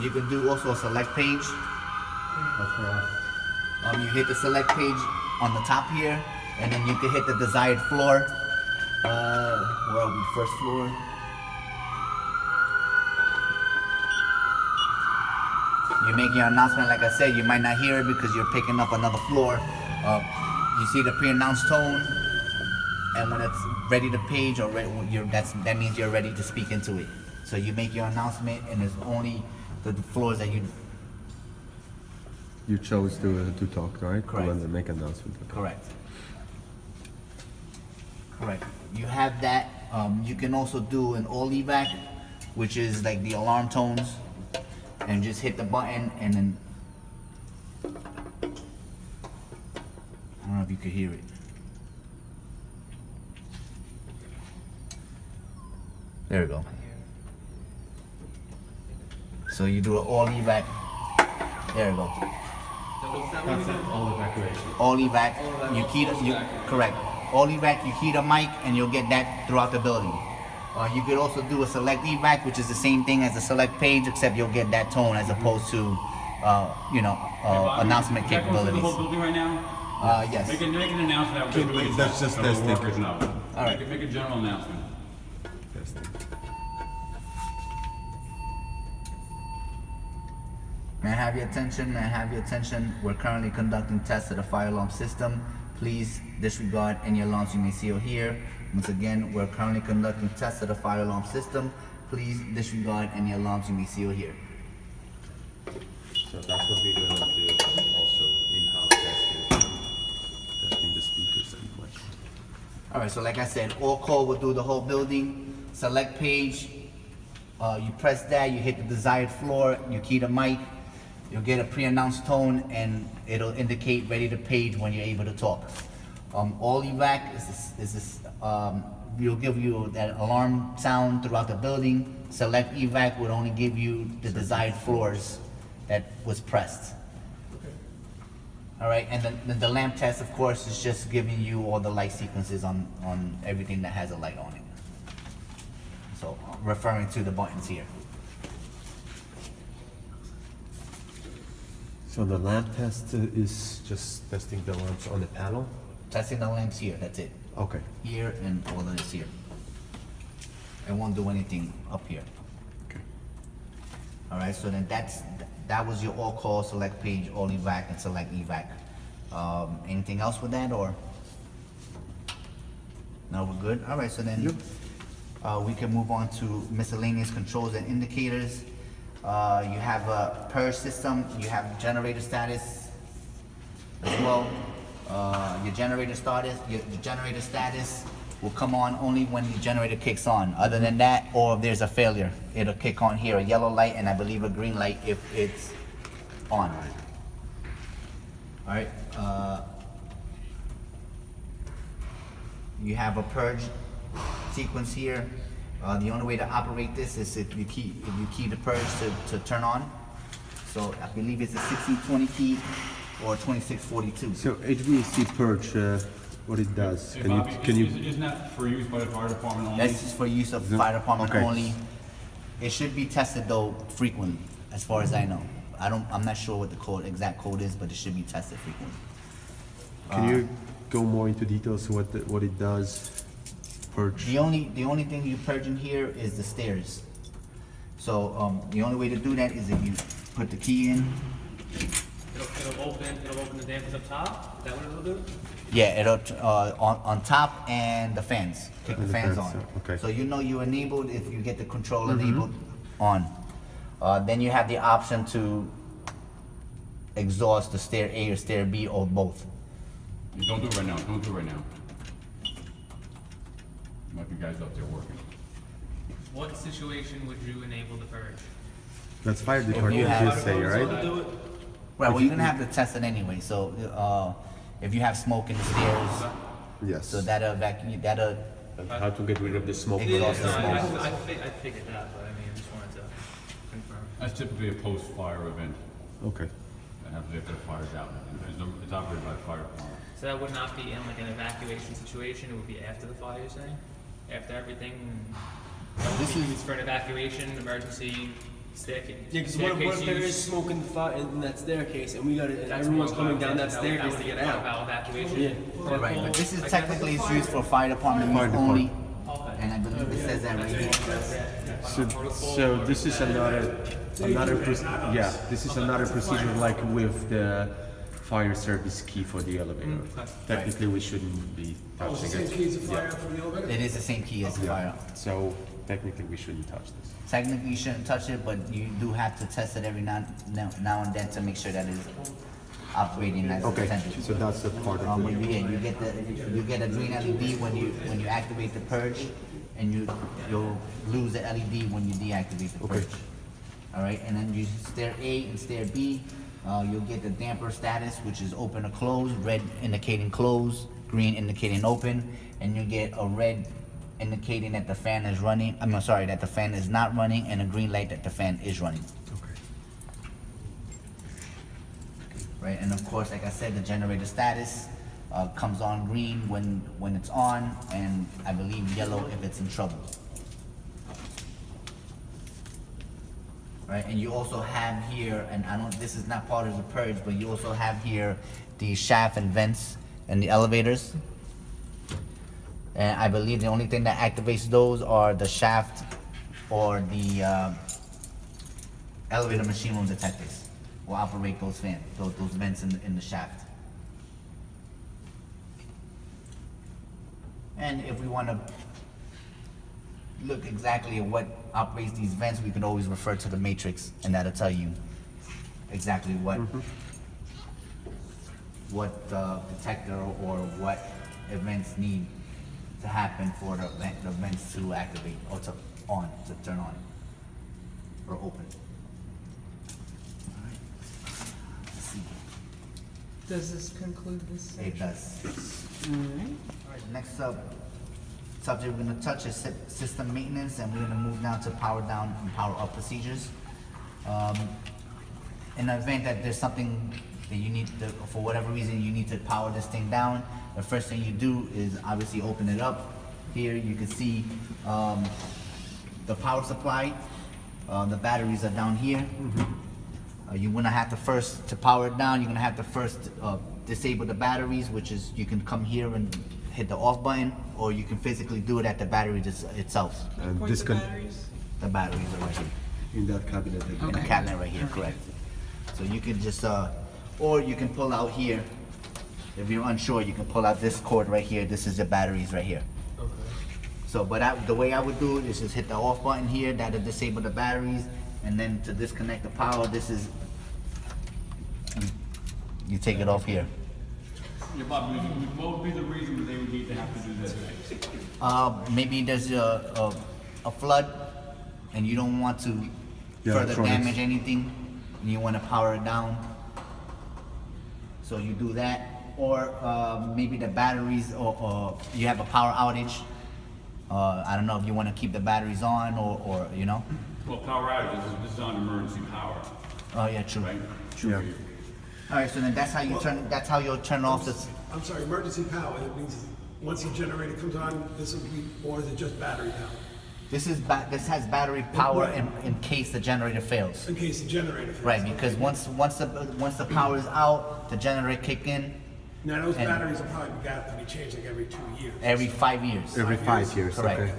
You can do also a select page. You hit the select page on the top here, and then you can hit the desired floor. Where are we? First floor. You make your announcement, like I said, you might not hear it because you're picking up another floor. You see the pre-announced tone, and when it's ready to page or that means you're ready to speak into it. So you make your announcement, and it's only the floors that You chose to talk, right? Correct. To make announcement. Okay. correct. Correct. You have that. You can also do an all evac, which is like the alarm tones, and just hit the button, and then I don't know if you could hear it. There we go. So you do an all evac. There we go. All evacuation. All evac. You key correct. All evac. You key the mic, and you'll get that throughout the building. You could also do a select evac, which is the same thing as a select page, except you'll get that tone as opposed to, announcement Is that going through the whole capabilities. building right now? Yes. Make an announcement that we're doing. That's just so the testing. workers know. All right. Make a general announcement. Testing. May I have your attention? May I have your attention? We're currently conducting tests of the fire alarm system. Please disregard any alarms you may see or hear. Once again, we're currently conducting tests of the fire alarm system. Please disregard any alarms you may see or hear. So that's what we're gonna do. Also in-house testing the speakers and what. All right, so like I said, all call will do the whole building. Select page, you press that, you hit the desired floor, you key the mic, you'll get a pre-announced tone, and it'll indicate ready to page when you're able to talk. All evac will give you that alarm sound throughout the building. Select evac would only give you the desired floors that was pressed. All right, and then the lamp test, of course, is just giving you all the light sequences on everything that has a light on it. So, referring to the buttons here. So the lamp test is just testing the lamps on the panel? Testing the lamps here, that's it. Okay. Here and all of this here. It won't do anything up here. Okay. All right, so then that was your all call, select page, all evac, and select evac. Anything else with that, or? No, we're good? All right, so then we can move on to miscellaneous controls and indicators. You have a purge system, you have generator status as well. Your generator status will come on only when the generator kicks on. Other than that, or if there's a failure, it'll kick on here, a yellow light, and I believe a green light if it's on. All right. You have a purge sequence here. The only way to operate this is if you key the purge to turn on. So I believe it's a 1620 key or 2642. So HVAC purge, what it does. Hey, Can you, Bobby, can you? isn't that for use by the fire department only? That's just for use of fire department Okay. only. It should be tested though frequently, as far as I know. I'm not sure what the exact code is, but it should be tested frequently. Can you go more into details what it does? Purge. The only thing you purge in here is the stairs. So the only way to do that is if you put the key in. It'll open the dampers up top? Is that what it'll do? Yeah, it'll on top and the fans. Kick the And the fans fans, on. okay. So you know you enabled if you get the control enabled on. Then you have the option to exhaust the stair A or stair B or both. Don't do it right now, don't do it right now. Might be guys out there working. What situation would you enable the purge? That's fire department you have- just say, right? Right. Well, you're gonna have to test it anyway. So if you have smoke in the stairs, Yes. so that'll evacuate. That'll How to get rid of the smoke? Exhaust the smoke. I figured that, but I mean, I just wanted to confirm. That's typically a post-fire event. Okay. That happens after the fire's out. It's operated by the fire department. So that would not be in like an evacuation situation, it would be after the fire, you're saying? After everything? That would This be is- used for an evacuation, emergency staircase? Yeah, because what if there is smoke in that staircase and everyone's coming down that staircase to get out? About evacuation? Yeah. right. But this is technically it's used for fire department use only, and I believe it says that right here. So this is another this is another procedure like with the fire service key for the elevator. Technically, we shouldn't be Oh, it's the touching same it. key as a fire for the elevator? It is the same key as the fire. So technically, we shouldn't touch this. Technically, you shouldn't touch it, but you do have to test it every now and then to make sure that it's operating as Okay. intended. So that's the part of When the. you get a green LED when you activate the purge, and you'll lose the LED when you deactivate the purge. All right, and then you stair A and stair B, you'll get the damper status, which is open or closed, red indicating closed, green indicating open, and you get a red indicating that the fan is running. That the fan is not running, and a green light that the fan is running. Okay. Right, and of course, like I said, the generator status comes on green when it's on, and I believe yellow if it's in trouble. Right, and you also have here, and this is not part of the purge, but you also have here the shaft and vents and the elevators. And I believe the only thing that activates those are the shaft or the elevator machine room detectors will operate those vents in the shaft. And if we want to look exactly at what operates these vents, we can always refer to the matrix, and that'll tell you exactly what detector or what events need to happen for the vents to activate or to turn on or open. Alright. Let's see. Does this conclude this It section? does. Alright. Alright, next subject we're gonna touch is system maintenance, and we're gonna move now to power down and power up procedures. In the event that there's something that you need to, for whatever reason, you need to power this thing down, the first thing you do is obviously open it up. Here you can see the power supply. The batteries are down here. You're gonna have to first, to power it down, you're gonna have to first disable the batteries, which is, you can come here and hit the off button, or you can physically do it at the battery itself. And Point the batteries? The batteries are right here. In that cabinet. In the cabinet right here, correct. So you can just, or you can pull out here. If you're unsure, you can pull out this cord right here. This is the batteries right here. Okay. So, but the way I would do it is just hit the off button here, that'll disable the batteries, and then to disconnect the power, this is, you take it off here. Yeah, Bob, what would be the reason they would need to have to do this? Maybe there's a flood, and you don't want to Yeah, further electronics. damage anything, and you want to power it down. So you do that, or maybe the batteries, or you have a power outage. I don't know if you want to keep the batteries on, or you know. Well, power outage, this is on emergency power, Oh yeah, true. right? Yeah. All right, so then that's how you turn. That's how you'll turn off I'm sorry, emergency power, it means once the generator comes on, this will be, or is it just battery power? This has battery power Right. in case the generator fails. In case the generator fails. Right, because once the power is out, the generator kick in Now, those and- batteries will probably got to be changed like every 2 years. every 5 years. Every 5 years, Correct. okay.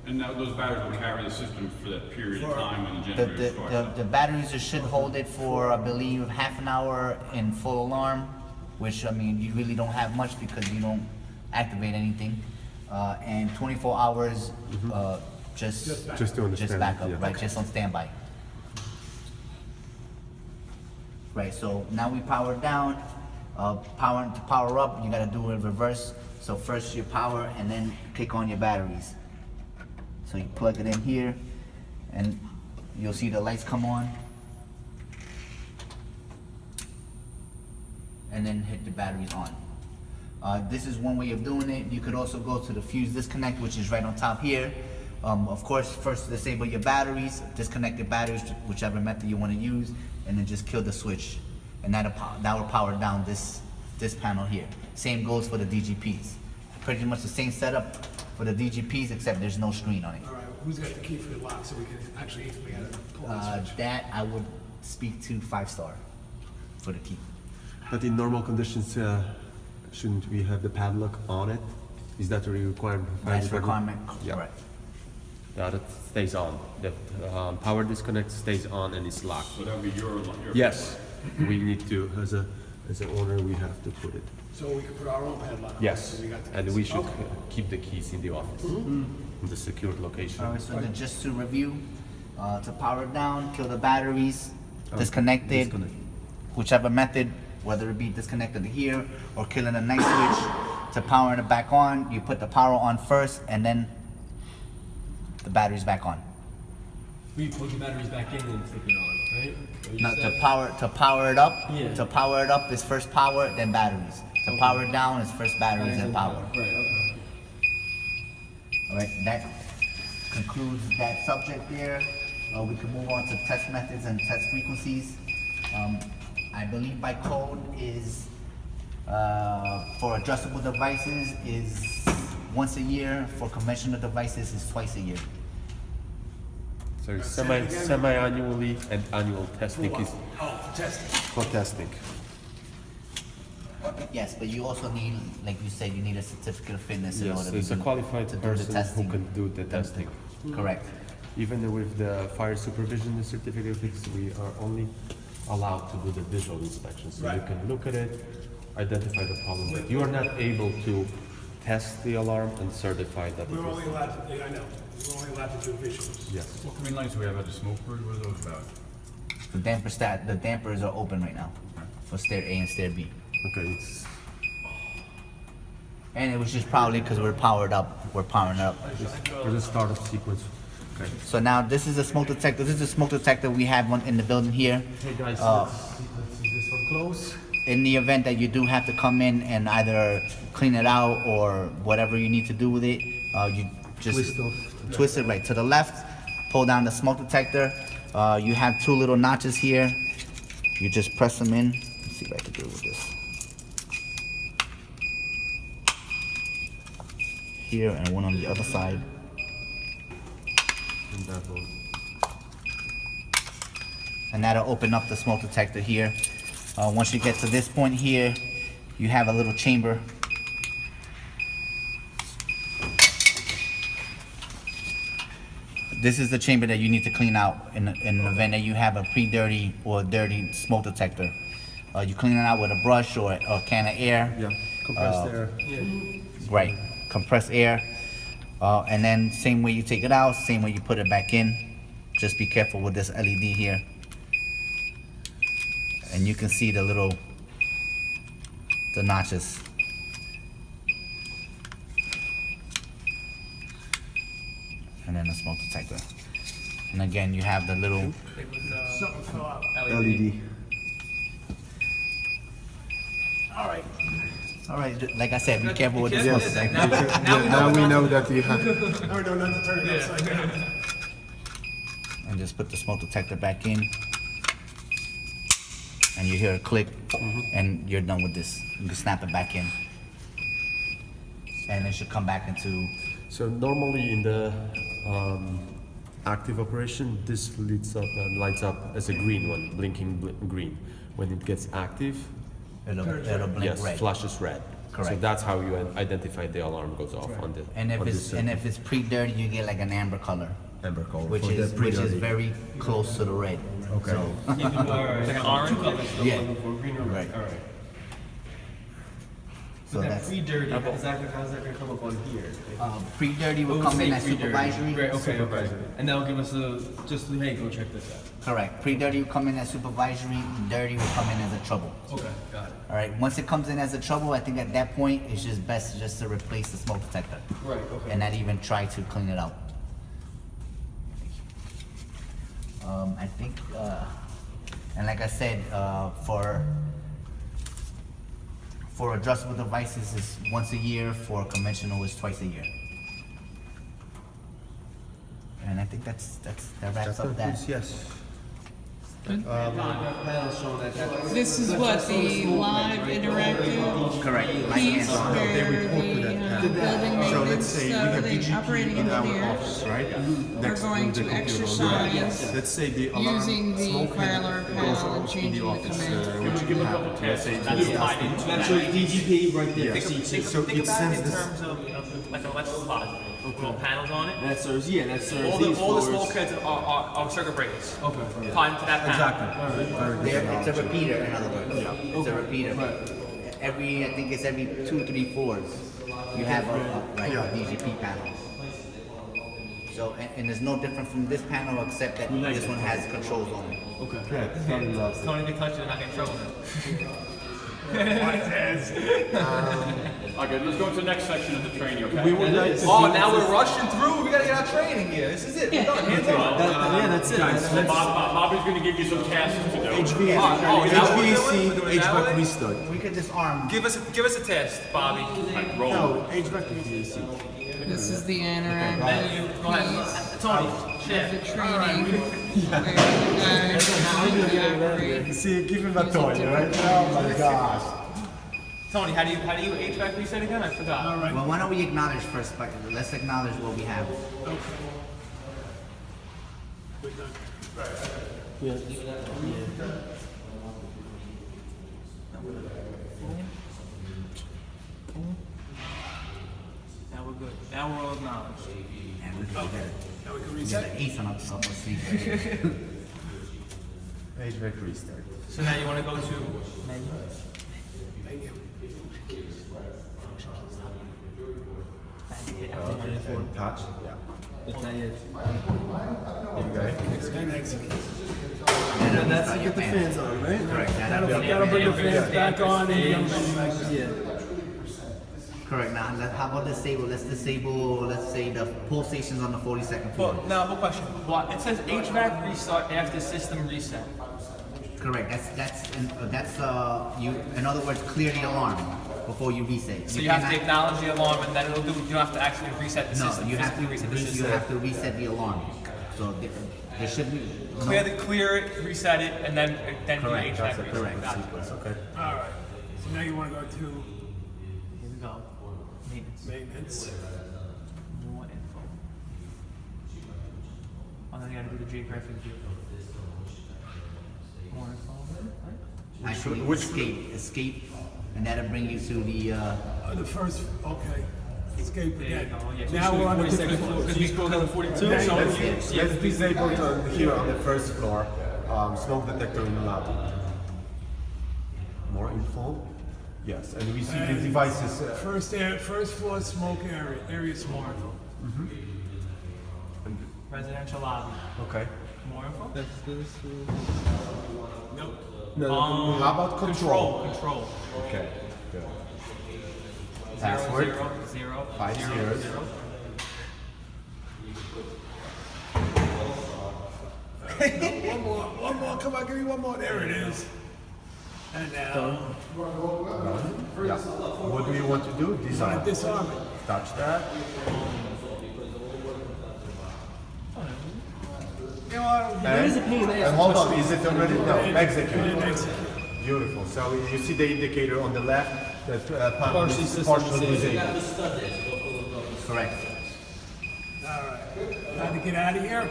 And now those batteries will carry the system for that period of time when the The, generator the, starts the, up. the batteries should hold it for, I believe, half an hour in full alarm, which, I mean, you really don't have much because you don't activate anything. And 24 hours, Just to understand, backup, yeah. right, just on standby. Right, so now we power down, to power up, you gotta do it in reverse. So first you power and then click on your batteries. So you plug it in here and you'll see the lights come on. And then hit the batteries on. This is one way of doing it. You could also go to the fuse disconnect, which is right on top here. Of course, first disable your batteries, disconnect the batteries, whichever method you want to use, and then just kill the switch. And that will power down this panel here. Same goes for the DGPs. Pretty much the same setup for the DGPs, except there's no screen on it. All right, who's got the key for the lock so we can actually easily pull the switch? That I would speak to 5-star for the key. But in normal conditions, shouldn't we have the padlock on it? Is that a requirement? for fire That's department? requirement, Yeah. correct. Yeah, that stays on. The power disconnect stays on and it's locked. So that'll be your. Yes, we need to. As an owner, we have to put it. So we can put our own padlock on it, Yes, so we got the and keys. we should Okay. keep the keys in the office, in the secured location. Alright, so then just to review, to power it down, kill the batteries, disconnect it, disconnect. whichever method, whether it be disconnected here or killing the night switch, to powering it back on, you put the power on first and then the batteries back on. We plug the batteries back in and take it on, right? Now to power it up, Yeah. to power it up is first power, then batteries. To power it down is first batteries and power. Right, okay. Alright, that concludes that subject there. We can move on to test methods and test frequencies. I believe by code is, for adjustable devices is once a year, for conventional devices is twice a year. So semi-annually and annual testing is Oh, for testing. For testing. Yes, but you also need, like you said, you need a certificate of fitness in yes, order it's a qualified to do the person testing. who can do the testing. Correct. Even with the fire supervision certificate, we are only allowed to do the visual inspection. So you Right. can look at it, identify the problem, but you are not able to test the alarm and certify that it We're is. only allowed to, I know, we're only allowed to do visuals. Yes. What green lights do we have at the smoke brewery? What are those about? The dampers are open right now for stair A and stair B. Okay, it's And it was just probably because we're powered up, we're powering up. For the startup sequence. Okay. So now this is a smoke detector. This is a smoke detector we have one in the building here. Hey guys, Uh, let's see this one close. In the event that you do have to come in and either clean it out or whatever you need to do with it, you just twist it right to the left, pull down the smoke detector. You have two little notches here. You just press them in. Let's see if I can do it with this. Here and one on the other side. And that one. And that'll open up the smoke detector here. Once you get to this point here, you have a little chamber. This is the chamber that you need to clean out in the event that you have a pre-dirty or dirty smoke detector. You clean it out with a brush or a can of air. Yeah, compressed air. Right, compressed air. And then same way you take it out, same way you put it back in. Just be careful with this LED here. And you can see the notches. And then the smoke detector. And again, you have the little, Something fell out. LED. all right, like I said, be careful with the smoke Yes. detector. Now we know that you have. Now we know not to turn it upside down. And just put the smoke detector back in. And you hear a click, and you're done with this. You can snap it back in. and it should come back into. So normally in the active operation, this lights up as a green one, blinking green. When it gets active, It'll blink yes, red. flashes red. Correct. So that's how you identify the alarm goes off on the. And if on it's this, pre-dirty, you get like an amber color, amber color, which for the is pre-dirty. very close to the red. Okay. So, Like an orange color. yeah. Green or Right. red? All right. So That that's pre-dirty, how's that gonna come up on here? pre-dirty will come in as supervisory. Right, okay. And that'll give us just, hey, go check this out. Correct. Pre-dirty will come in as supervisory. Dirty will come in as a trouble. Okay, got it. All right. Once it comes in as a trouble, I think at that point it's just best just to replace the smoke detector Right, okay. and not even try to clean it out. I think, and like I said, for adjustable devices is once a year. For conventional is twice a year. And I think that wraps up that. Yes. Panels showing that. This is what, the live interactive Correct. piece Light and where the building So let's maintenance, say we have the DGP operating in our engineers office, right? are Next going the to computer. exercise Let's say the alarm using the smoke fire alarm goes panel and off in the changing the office, command. which you have. Let's say That's tied into That shows DGP right there. Yes. Think So think it about sends it in this. terms of like an electrical closet. Little panels on it. That serves, yeah, that serves All these the floors. smoke heads are circuit breakers. Okay. Tied into that panel. It's a repeater, in other words. It's a repeater. I think it's every 2-3 floors. You have a DGP panel. So, and it's no different from this panel except that this one has controls on it. Okay. Tony, they touch it and I get in trouble now. Okay, let's go to the next section of the training, okay? Oh, now we're rushing through. We gotta get our training here. This is it. We're done. Hands on. Yeah, that's it. Bobby's gonna give you some tasks to do. Oh, is that what we're doing? We're doing it that way? restart. We could disarm. Give us a test, Bobby. Like, roll. No, HVAC VAC. This is the interactive Go ahead. Tony, piece share. of the training where the guys operate. See, give him a toy, right? Oh my gosh. Tony, how do you HVAC reset again? I forgot. All right. Well, why don't we acknowledge first? But let's acknowledge what we have. Now we're good. Now we're all acknowledged. And we got Now we can an reset. ace on our sleeve. HVAC restart. So now you want to go to menu? Thank you. Touch. Yeah. It's not yet. And execute. And That's to get the fans on, right? Correct. That'll bring the fans back on and you'll be back. Yeah. Correct. Now, how about disable? Let's disable, let's say, the pull stations on the 42nd floor. Well, now, no question. What? It says HVAC restart after system reset. Correct. That's you. In other words, clear the alarm before you reset. So you have to acknowledge the alarm, and then it'll do. You don't have to actually reset the No, system. you have to physically reset the you system. have to reset the alarm. So there should be Clear it, reset it, and then do Correct. HVAC reset. Correct. Got it. Okay. All right. So now you want to go to Here we go. Maintenance. maintenance. More info. Oh, then you gotta do the geographic view. More info. Right? actually Which- escape, and that'll bring you to the. The first, okay. Escape There you again. go. Yeah. Now we're on the 42nd floor. Because we scrolled down to 42. Yeah, So yeah. if you, Let's disable here on the first floor. Smoke detector in the lab. More info. Yes, and we see the And devices. First floor smoke area smoke. residential lobby. Okay. More info? Nope. How about control? Control. Okay. Good. Zero, Password. zero, zero, 5 zero, zeros. zero. One more, come on, give me one more, there it is. And now, Yeah. What do you want to do? Design. disarm it. Touch that. You know, And hold on, is it already? No, and execute. execute. Beautiful. So you see the indicator on the left. that Partially partially disabled. disabled. Correct. All right. Time to get out of here?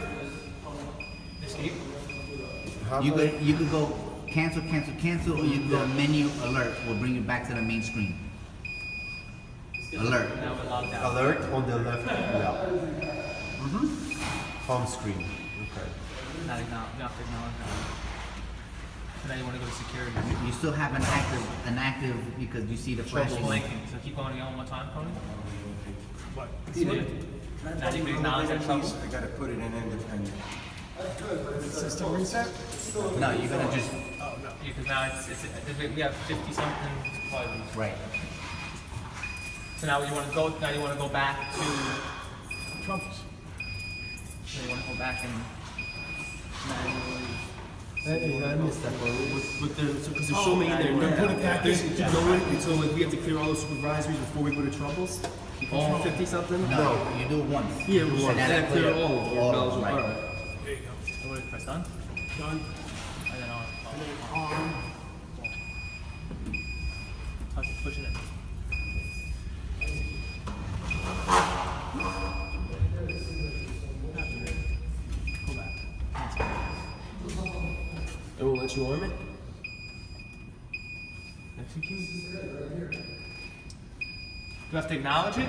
Escape? You could go cancel, cancel, cancel, or you can go menu alert. Will bring you back to the main screen. Alert. Now we're logged out. Alert on the left, yeah. Home screen. Okay. Not acknowledge, not to acknowledge that. So now you want to go to security. You still have an active because you see the flashing. Blinking. So keep going again one more time, Tony. What? Now you can acknowledge that trouble. I gotta put it in independent. System reset? No, you're gonna just Because now we have 50 something parties. right. So now you want to go. Now you want to go back to. Trumpets. So you want to go back and manually. I missed that part. Because they're showing me in there now. Put it back There's in. keep going until like we have to clear all the supervisories before we go to troubles. All 50 something. No, you do it once. Yeah, And once. that's Then I clear clear. all of them. All All of them, right. right. There you go. So what do you press done? Done. And then on. And then arm. Touch pushing it. Go back. It won't let you arm it? Execute. Do you have to acknowledge it?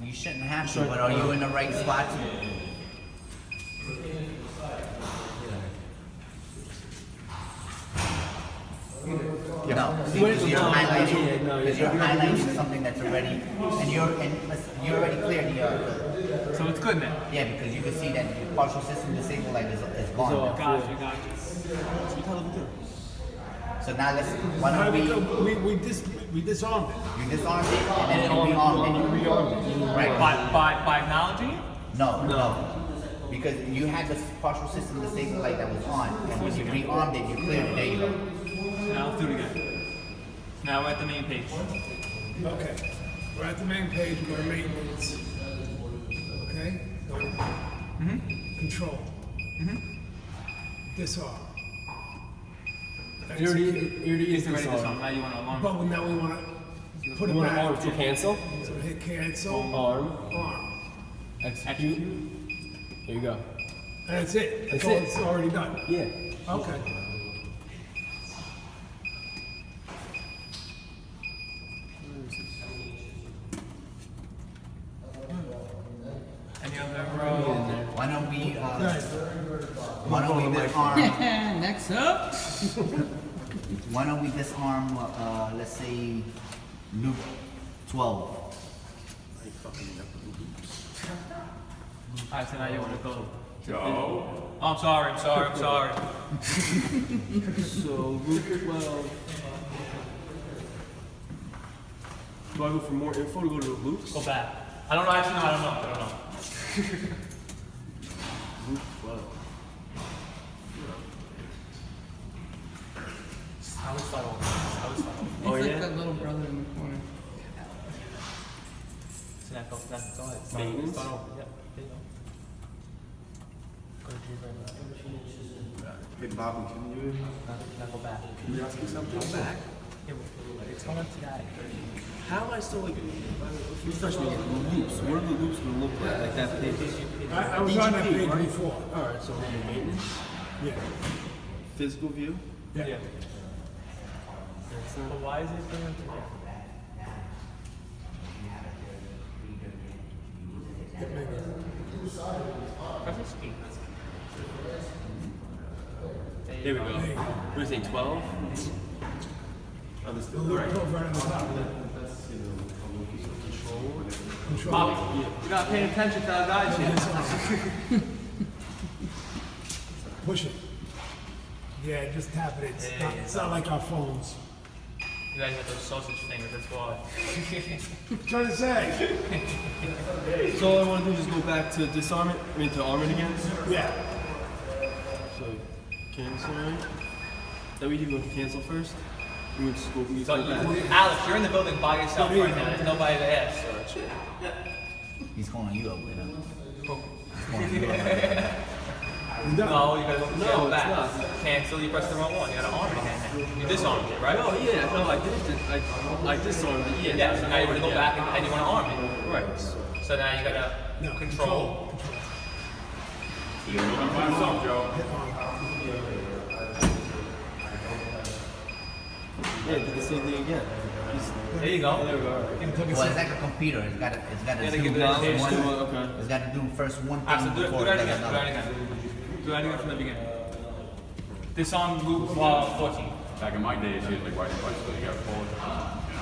You shouldn't have to, but are you in the right spot? No, see, because you're highlighting, because you're highlighting something that's already, and you're already cleared the, So it's good now. yeah, because you can see that the partial system disabled light is gone. Gotcha. So now let's, why How don't did we, we disarmed it. you disarmed it and then you rearmed it. Right. By acknowledging it? No. Because you had the partial system disabled light that was on, and when you rearmed it, you cleared it. There you go. Now let's do it again. Now we're at the main page. Okay. We're at the main page, we're at maintenance. Okay? Go. Control. Disarm. It already is It's already disarmed. disarmed. Now you want to alarm. But now we want to put it You want to arm back. to cancel? So hit cancel, Arm. arm. Execute. There you go. And that's it. That's all it. It's already done. Yeah. Okay. Any other Why don't we, Good. why don't we disarm, Next up. why don't we disarm, let's say, loop 12. Alright, so now you want to go. Oh, I'm sorry. So, Route 12. Do I go for more info to go to the loops? Go back. I don't know. Actually, no, I don't know. Route 12. I was start over. It's Oh, like yeah? that little brother in the corner. So now go ahead. Maintenance? Start over. Yep. There you go. Go to G-Ray. Hey, Bobby, can you? Now go back. Can you ask me something? Back? Yeah, it's going up to that. How am I still like, refresh me again, the loops, what are the loops gonna look like that page? I was on that DGP, page right? before. Alright, so under maintenance, Yeah. physical view, Yeah. But why is it going up to there? Press escape. there we go. What do you say, 12? The loop code right on the top. Control. Bobby, you're not paying attention to our guys here. Push it. Yeah, just tap it. It's not like our phones. You guys have those sausage fingers, that's why. Trying to say. So all I wanna do is just go back to disarm it, to arm it again? Yeah. So, cancel, right? That we can go to cancel first? We would just go, we So, go back. Alex, you're in the building by yourself right now. There's nobody to ask. He's calling you up, you know. You're done. No, you gotta go No, it's back. not. Cancel, you press the wrong one. You gotta arm it again. You disarmed it, right? Oh yeah, no, I disarmed it. Yeah. Yeah, so now you want to go back and you want to arm it. Right. So now you gotta control. You're looking by yourself, Joe. Yeah, did the same thing again. There you go. There we go. Well, it's like a computer. It's got to Gotta do give it first a one. okay. It's got to do first one Alright, thing so do before that it does again. Do that another. again. Do that again from the beginning. Disarm group 14. Back in my days, you had like riding bicycle, you got forward.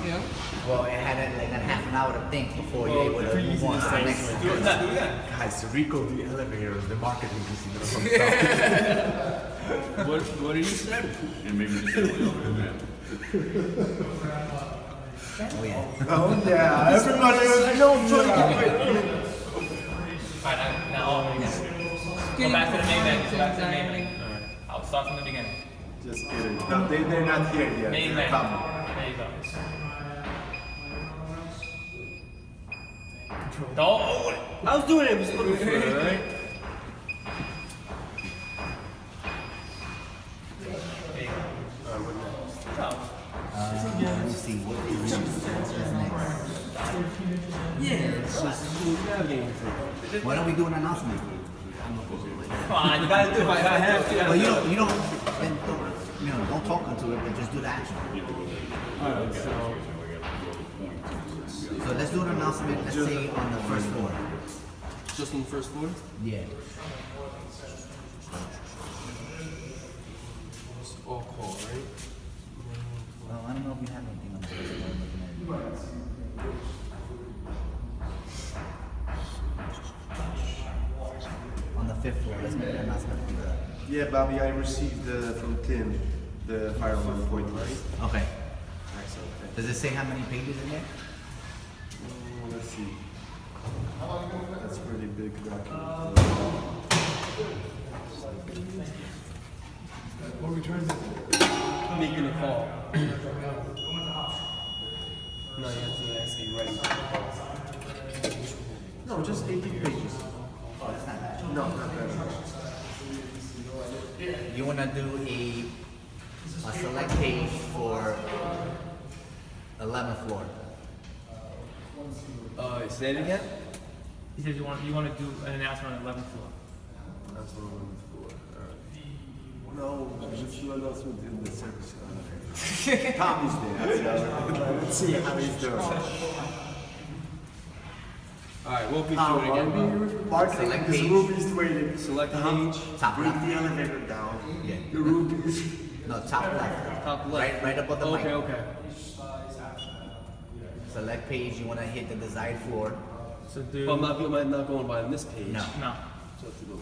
Yeah. Well, it had like a half an hour to think before you're able to move on to the next. Do it again. Guys, Rico the elevator is the marketing casino from What did you say? And maybe just a little bit, man. Oh yeah. Oh yeah, everybody was Alright, now arm it again. Go back to the main menu. Go back to the main menu. Alright. I'll start from the beginning. Just kidding. No, they're not here yet. Main They're menu. coming. There you go. Don't. I was doing it. I was looking for it. Right. Let me see what is next. Yeah, it's just navigating through. Why don't we do an announcement? Come on, you gotta do it. I have to. Well, then don't talk into it, but just do the action. Alright, so So let's do an announcement. Let's say on the first floor. just on the first floor. Yeah. All call, right? Well, I don't know if we have anything on the first floor. I'm looking at it. On the fifth floor, let's make an announcement for that. Yeah, Bobby, I received from Tim the fire alarm point, right? Okay. Excellent. Does it say how many pages in there? Let's see. That's a pretty big document. What are we trying to do? Making a call. No, you have to actually write. No, just 18 pages. Oh, that's not bad. No, not that much. You wanna do a select page for 11th floor. Say it again? He says you want to do an announcement on the 11th floor. That's what I'm looking for. No, just do announcement in the service. Tommy's there. So let's see how he's doing. Alright, we'll be doing it again. Mark, Select this page. room is waiting. Select page. Top Bring left. the elevator down. Yeah. The room is. No, top left. Top left. Right above the mic. Okay. Select page. You wanna hit the desired floor. So do. Well, I'm not going by this page. No. No. So I have to go.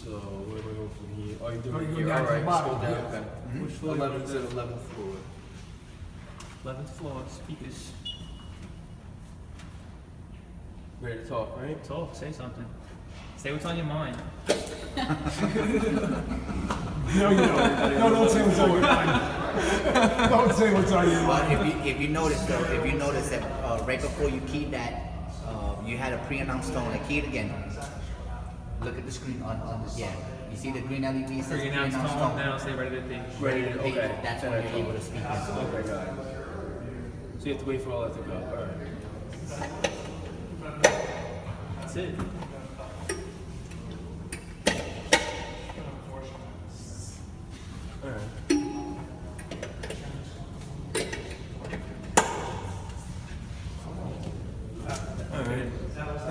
So where do I go from here? Oh, you're doing Oh, it you go here. down to the Alright, bottom, scroll down. yeah. Okay. Which floor? 11th floor. 11th floor. Speakers. Ready to talk, right? Talk. Say something. Say what's on your mind. No, you don't. No, don't say what's on your mind. Don't say what's on your mind. But if you notice that right before you keyed that, you had a pre-announced tone. Like key it again. Look at the screen on the yeah. You see the green LED says Pre-announced pre-announced tone. tone. Then I'll say ready to think. Ready to, Page, okay. That's when you're able to speak into it. Okay, got it. So you have to wait for all that to go. Alright. That's it.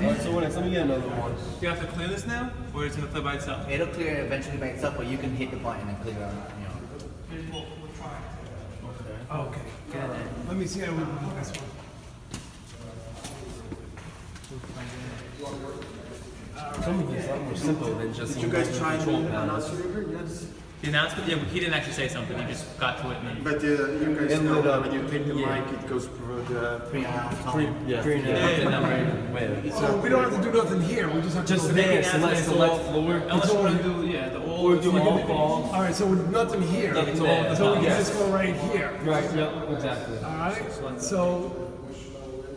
Alright, so let me get another one. Do you have to clear this now, or it's gonna clear by itself? It'll clear eventually by itself, but you can hit the button and clear it. You know. Okay. Let me see how we do this one. Some of it's a lot more simple than just. Did you guys try to control announce panels. it? Yes. The announcement? Yeah, he didn't actually say something. He just got to it and then. But you guys It know lit up. when you take the Yeah. mic, it goes through the. Pre-announced tone. Yeah. So we don't have to do nothing here, we just have to Just go there, there. select floor. Unless you want to do, yeah, the all. Or do all calls. All right, so with nothing here. Nothing there. So we can Yes. just go right here. Right, yep, exactly. All right, so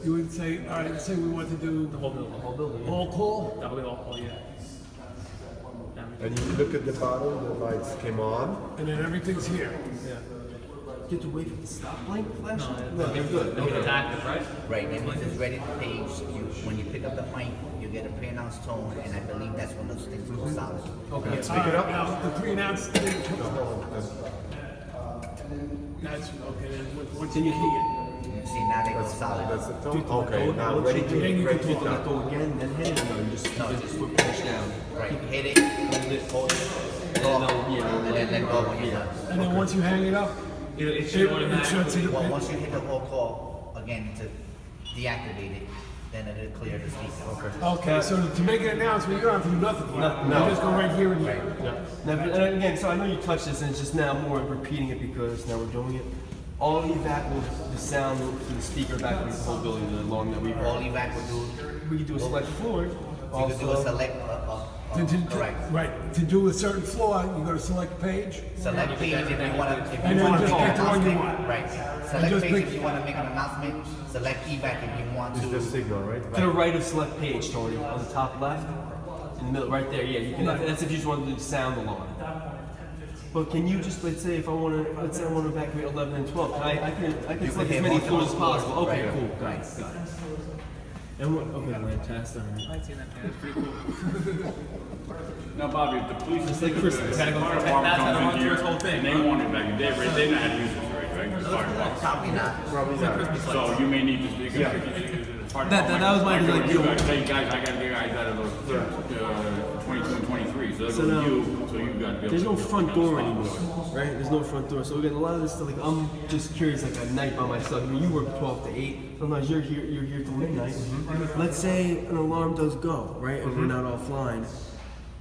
you would say, all right, say we want to do The whole building. all call? That will be all, yeah. And you look at the bottom, the lights came on. And then everything's here. You have to wait for the stop blink flash? No, they're good. It's active, right? Right, that means it's ready to page. When you pick up the mic, you get a pre-announced tone, and I believe that's when those things go solid. Okay. Let's pick it up. Now, the pre-announced thing, that's, okay, then once you key it. See, now they go solid. That's the tone. Okay, now ready to Then you can pick talk. it up. Again, then hit it, or no, you just push down. Right, hit it, hold it, talk, and then let go when you're done. And then once you hang it up, It should it shuts it. Well, once you hit the whole call, again, to deactivate it, then it'll clear the speaker. Okay, so to make an announcement, you don't have to do nothing here. You just go right here and here. Now, and again, so I know you touched this, and it's just now more repeating it because now we're doing it. All evac will the sound through the speaker back through the whole building, the alarm that we All heard. evac will do, We can do a select floor. you can do a select, correct. Right, to do a certain floor, you go to select page. Select page if you wanna, if And you then wanna just make pick an the one you announcement, want. right. Select just page pick- if you wanna make an announcement, select evac if you want It's the to. signal, right? To the right of select page, Tony, on the top left, in the middle, right there. Yeah, you can. That's if you just want to do sound alarm. But can you just, let's say if I want to, let's say I want to evacuate 11 and 12, I can select as many floors as possible. Okay, Right. cool. Right. Got it. And what, okay, fantastic. I've seen that. That's pretty cool. Now, Bobby, if the police. Just like Christmas. The Gotta go fire protect department that, comes gotta in run through here, this whole thing. and they want it back, they know how to use this already, right? The fire department. Probably not. Probably not. So you may need to speak. That was my, like, you guys, hey guys, I got the guys out of those 22 and 23, so So they're now- you, so you got to be able There's to. no front door anymore, right? There's no front door. So again, a lot of this stuff, like I'm just curious, like at night by myself. I mean, you work 12 to 8. Sometimes you're here till midnight. Let's say an alarm does go, right? And we're not offline.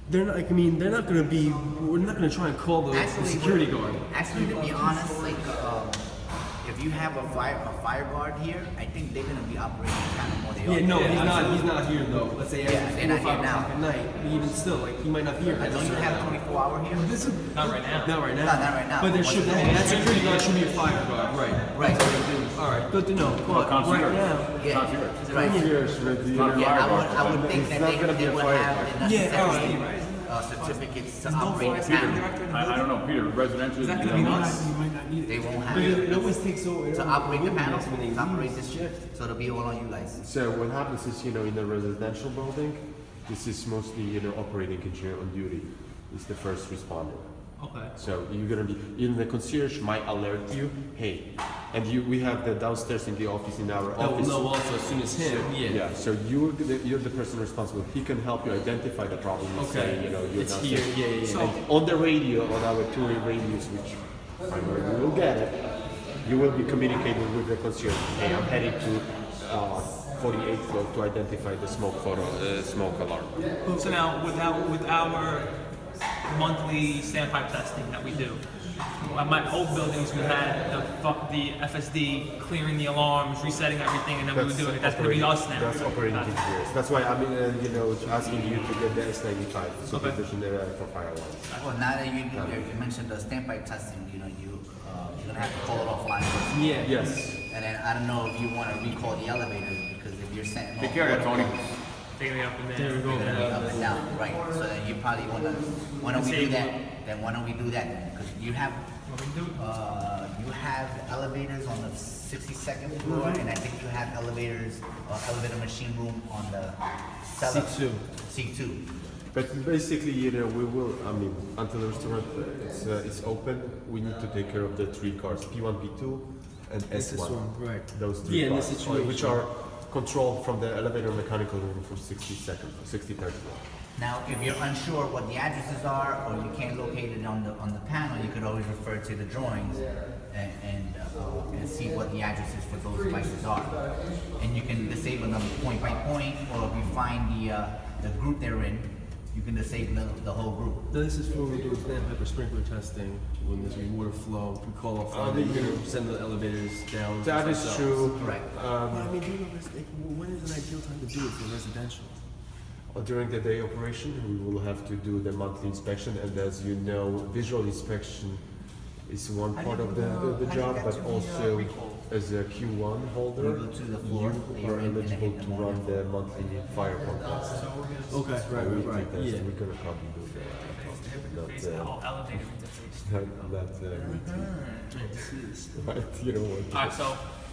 They're not, like, I mean, they're not gonna be, we're not gonna try and call the security guard. Actually, to be honest, like, if you have a fire guard here, I think they're gonna be operating kind of more. Yeah, no, he's not here though. Let's say Yeah, after they're 4 or not 5 here now. o'clock at night, even still, like he might not be here. I don't you have 24-hour here? Not right now. Not right now. No, not right now. But there But should, once- that security guard should be a fire guard, right? Right. All right, good to know. But right now, Yeah, right. Here's with the Yeah, I would think that not they gonna be a would fire have the Yeah, all necessary right. certificates to operate the panel. I don't know, Peter, residential. Is that you gonna be know, us? You might not need They it. won't but it have always takes so to operate the panel, when they to operate leave. this shift, so it'll be all on you guys. So what happens is, in a residential building, this is mostly, operating engineer on duty. Is the first responder. Okay. So you're gonna be, even the concierge might alert you, hey, and we have the downstairs in the office, in our That will office. know also as soon as him. Yeah, so you're the person responsible. He can help you identify the problem and say, you're It's not here. safe. Yeah. And on the radio, on our two-way radios, which primarily will get it, you will be communicating with the concierge. Hey, I'm heading to 48th floor to identify the smoke alarm. So now, with our monthly standpipe testing that we do, at my old buildings, we had the FSD clearing the alarms, resetting everything, and then we would do it. That's going to be us now. That's operating engineers. That's why I'm, asking you to get the S95 supervision for fire alarms. Well, now that you mentioned the standpipe testing, you're gonna have to call it offline first. Yeah. Yes. And then I don't know if you want to recall the elevators, because if you're setting Take off care of that, Tony. Taking it up and There we then. go. They're gonna be up and down, right? So then you probably wanna, why don't we do that? Then why don't we do that then? Because you have elevators on the 62nd floor, and I think you have elevator machine room on the C2. C2. But basically, we will, until the restaurant it's open, we need to take care of the 3 cars, P1, P2, and S1. Right. Those 3 Yeah, in cars, this situation. which are controlled from the elevator mechanical room from 63rd floor. Now, if you're unsure what the addresses are, or you can't locate it on the panel, you could always refer to the drawings and see what the addresses for those devices are. And you can disable them point by point, or if you find the group they're in, you can disable the whole group. This is for doing standpipe or sprinkler testing when there's water flow. We call off. You're gonna send the elevators down. That is themselves. true. Correct. I mean, when is an ideal time to do it for residential? During the day operation, we will have to do the monthly inspection, and as you know, visual inspection is one part of the job, but also as a Q1 holder, You go to the floor, you you're are in eligible the to morning. run the monthly fire pump test. Okay, right, Weekly right, test. yeah. We're gonna probably do that. Elevator interface. Not weekly. Right? You don't want to. Alright, so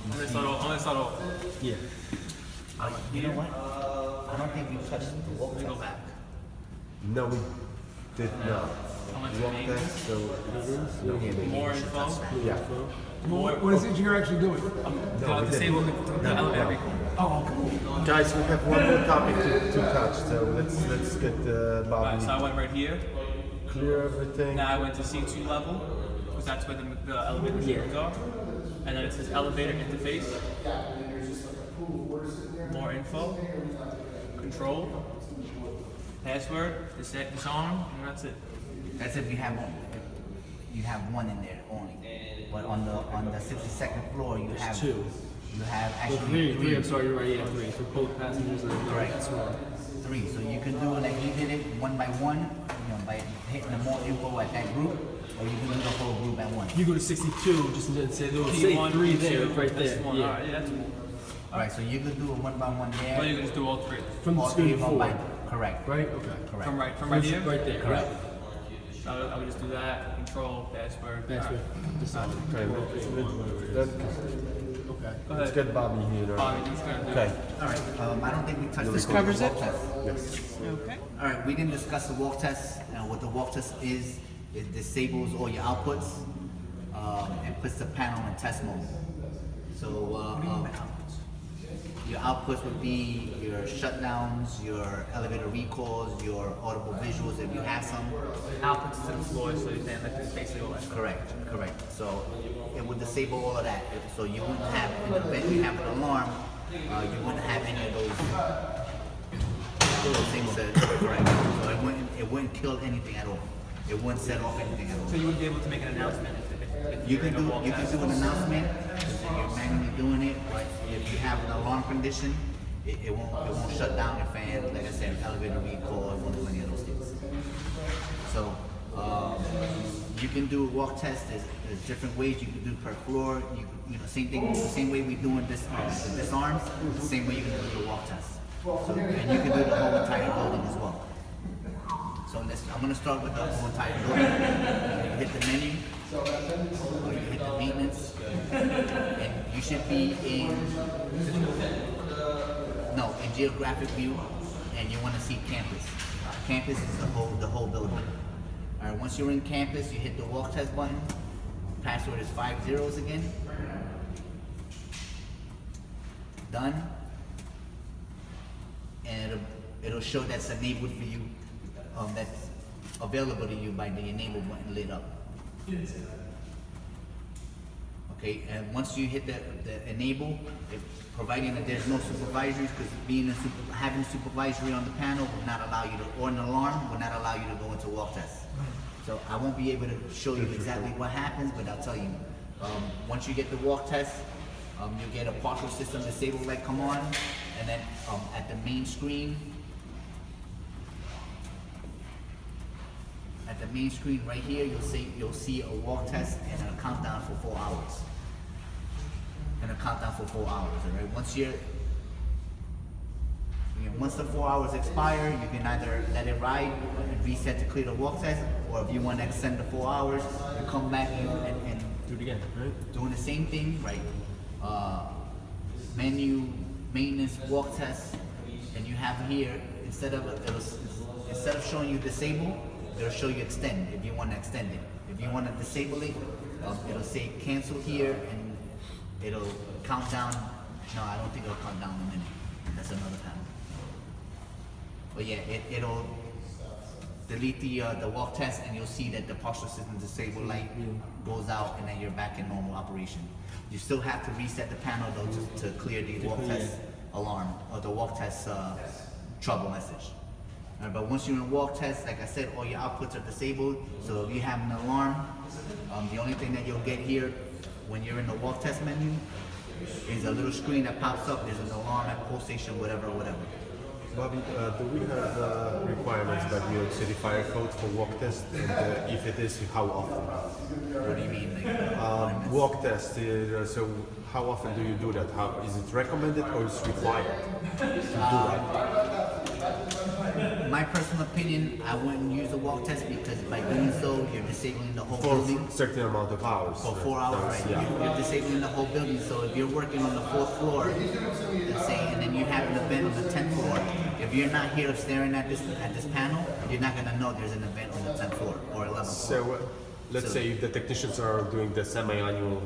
I'm gonna start off. Yeah. You know what? I don't think we touched the walk Let me go test. back. No, we did not. I went to Walk main. test, so no, we didn't. More info. Yeah. What is it you're actually doing? Disable the elevator recall. Oh, okay. Guys, we have one more topic to touch, so let's get Alright, Bobby so I went right here. clear everything. Now I went to C2 level, because that's where the elevator screens are. And then it says elevator interface. More info. Control. Password. Disarm. And that's it. That's if you have one. You have one in there only. But on the 62nd floor, you have two. You have Well, actually three, I'm sorry, you're right, yeah, three, for both passengers and Correct. that's one. Three. So you can do like you did it one by one, you know, by hitting the more info at that group, or you can do the whole group at once. You go to 62, just to say, they'll say P1, three P2, there, right this there, one. yeah. Alright, yeah, that's cool. Right. So you could do a one by one there. Or you can just do all three. From the or screen even by- forward, Correct. right, okay. Correct. From right here? Right there, Correct. So I would just do that. Control, password. Password, Alright. disarm. Okay, Okay. Go let's ahead. get Bobby here. Bobby, just gonna do Okay. All right. I don't think we touched This the covers walk it? test. Yes. Okay. All right. We didn't discuss the walk test. What the walk test is, it disables all your outputs and puts the panel in test mode. So your outputs would be your shutdowns, your elevator recalls, your audible visuals if you have some. outputs to the floor, so you can like basically all that stuff. Correct. So it would disable all of that. So you wouldn't have, in the event you have an alarm, you wouldn't have any of those things that, correct. So it wouldn't kill anything at all. It wouldn't set off anything at all. So you would be able to make an announcement if You you're can in a walk do test. an announcement, because you're manually doing it, but if you have an alarm condition, it won't shut down your fan, like I said, elevator recall, it won't do any of those things. So, you can do a walk test, there's different ways you can do per floor, you know, same thing, the same way we doing this, the disarms, the same way you can do the walk test. So, and you can do the whole entire building as well. So I'm gonna start with the whole entire building. You hit the menu, or you hit the maintenance, and you should be in geographic view, and you want to see campus. Campus is the whole building. All right, once you're in campus, you hit the walk test button. Password is 5 zeros again. Done. And it'll show that's enabled for you, that's available to you by the enable button lit up. Okay, and once you hit the enable, providing that there's no supervisories, because having supervisory on the panel will not allow you to, or an alarm will not allow you to go into walk test. So I won't be able to show you exactly what happens, but I'll tell you. Once you get the walk test, you'll get a partial system disabled light come on, and then at the main screen, right here, you'll see a walk test and a countdown for 4 hours. All right. Once the 4 hours expire, you can either let it ride and reset to clear the walk test, or if you want to extend the 4 hours, you come back and Do it again, right? doing the same thing, right? Menu, maintenance, walk test, and you have here, instead of showing you disable, it'll show you extend if you want to extend it. If you want to disable it, it'll say cancel here, and it'll count down. No, I don't think it'll count down a minute. That's another panel. But yeah, it'll delete the walk test, and you'll see that the partial system disable light goes out, and then you're back in normal operation. You still have to reset the panel though to clear the walk test alarm, or the walk test trouble message. But once you're in walk test, like I said, all your outputs are disabled. So if you have an alarm, the only thing that you'll get here when you're in the walk test menu is a little screen that pops up. There's an alarm at pole station, whatever. Bobby, do we have requirements by New York City Fire Code for walk test? And if it is, how often? What do you mean? Like, Walk test, so how often do you do that? How, is it recommended or is it required to do that? my personal opinion, I wouldn't use a walk test because by doing so, you're disabling the whole For building. a certain amount of hours. For 4 hours, right? Yeah. You're disabling the whole building. So if you're working on the 4th floor, let's say, and then you have an event on the 10th floor, if you're not here staring at this panel, you're not gonna know there's an event on the 10th floor or 11th floor. So let's say if the technicians are doing the semi-annual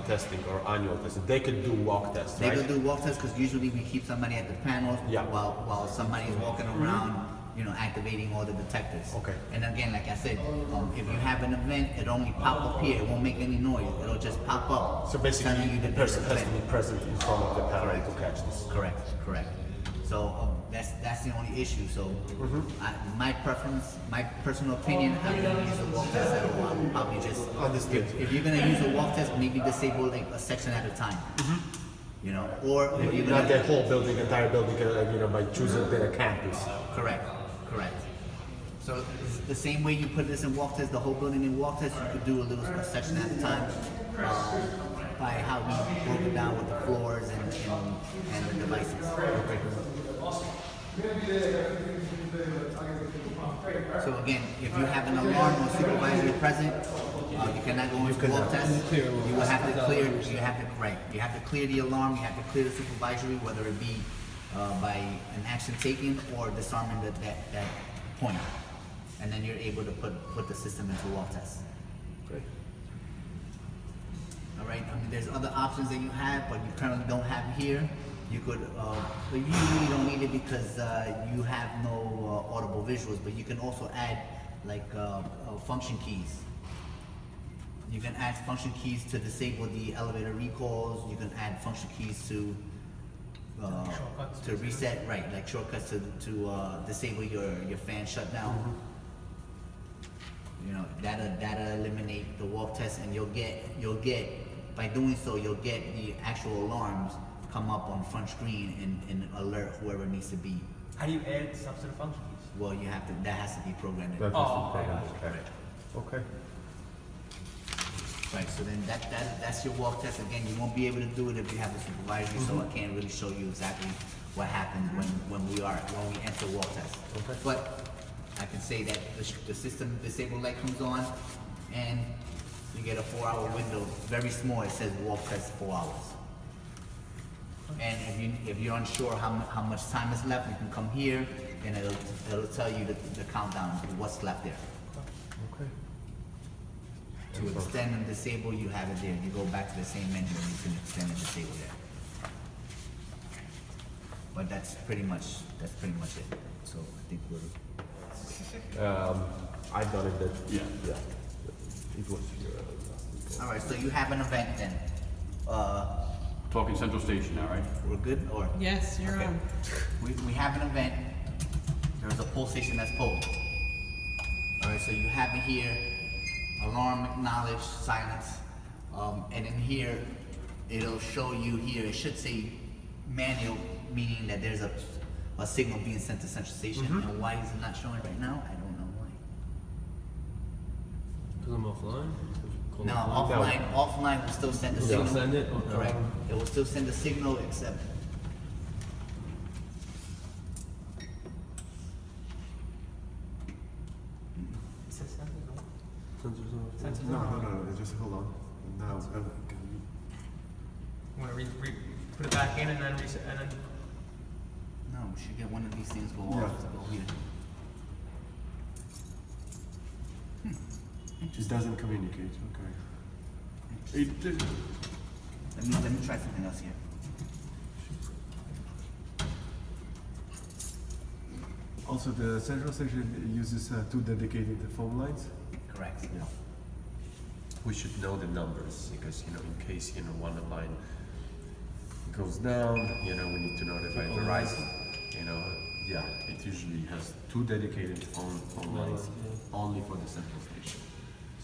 testing or annual testing, they could do walk tests, They right? will do walk tests because usually we keep somebody at the panels Yeah. while somebody's walking around, activating all the detectors. Okay. And again, like I said, if you have an event, it only pop up here. It won't make any noise. It'll just pop up. So basically, telling you the that there's person an has to event. be present in front of the panel to catch this. Correct. So that's the only issue. So my preference, my personal opinion, I wouldn't use a walk test at all. I would probably just Understood. if you're gonna use a walk test, maybe disable like a section at a time. Or if you're Not gonna the whole building, entire building, by choosing the campus. correct. So it's the same way you put this in walk test, the whole building in walk test, you could do a little section at a time. By how we broke it down with the floors and the devices. So again, if you have an alarm or supervisor present, you cannot go into walk test. You will have to clear. You have to clear the alarm. You have to clear the supervisory, whether it be by an action taken or disarming that point, and then you're able to put the system into walk test. Great. All right. I mean, there's other options that you have, but you currently don't have here. You could, but you really don't need it because you have no audible visuals. But you can also add like function keys. You can add function keys to disable the elevator recalls. You can add function keys to reset, right? Like shortcuts to disable your fan shutdown. That'll eliminate the walk test, and you'll get by doing so you'll get the actual alarms come up on front screen and alert whoever needs to be. How do you add stuff to the function keys? Well, that has to be programmed in. That has to be programmed. Right. Okay. Right, so then that's your walk test. Again, you won't be able to do it if you have a supervisory, so I can't really show you exactly what happens when we enter walk test. Okay. But I can say that the system disabled light comes on and you get a 4-hour window, very small. It says walk test 4 hours. And if you're unsure how much time is left, you can come here and it'll tell you the countdown of what's left there. Okay. To extend and disable, you have it there. You go back to the same menu and you can extend and disable there. But that's pretty much it. So I think we're I've done it. Yeah. It was here last week. all right. So you have an event then. Talking Central Station now, right? We're good, or Yes, you're okay. on. We have an event. There's a pull station that's pulled. All right. So you have it here. Alarm acknowledged, silence, and in here it'll show you here. It should say manual, meaning that there's a signal being sent to Central Station. And why is it not showing right now? I don't know why. Because I'm offline? No, offline will still send the signal. Send it? Correct. It will still send the signal, except It says something, no? Sensors off. Sensors No, on. just hold on. Now, can you? Want to put it back in and then reset, and then no, we should get one of these things go Yeah. off to go here. It doesn't communicate. Okay. Let me try something else here. Also, the central station uses 2 dedicated phone lines. Correct. We should know the numbers because in case one line goes down, we need to notify Verizon. It usually has 2 dedicated phone lines only for the central station.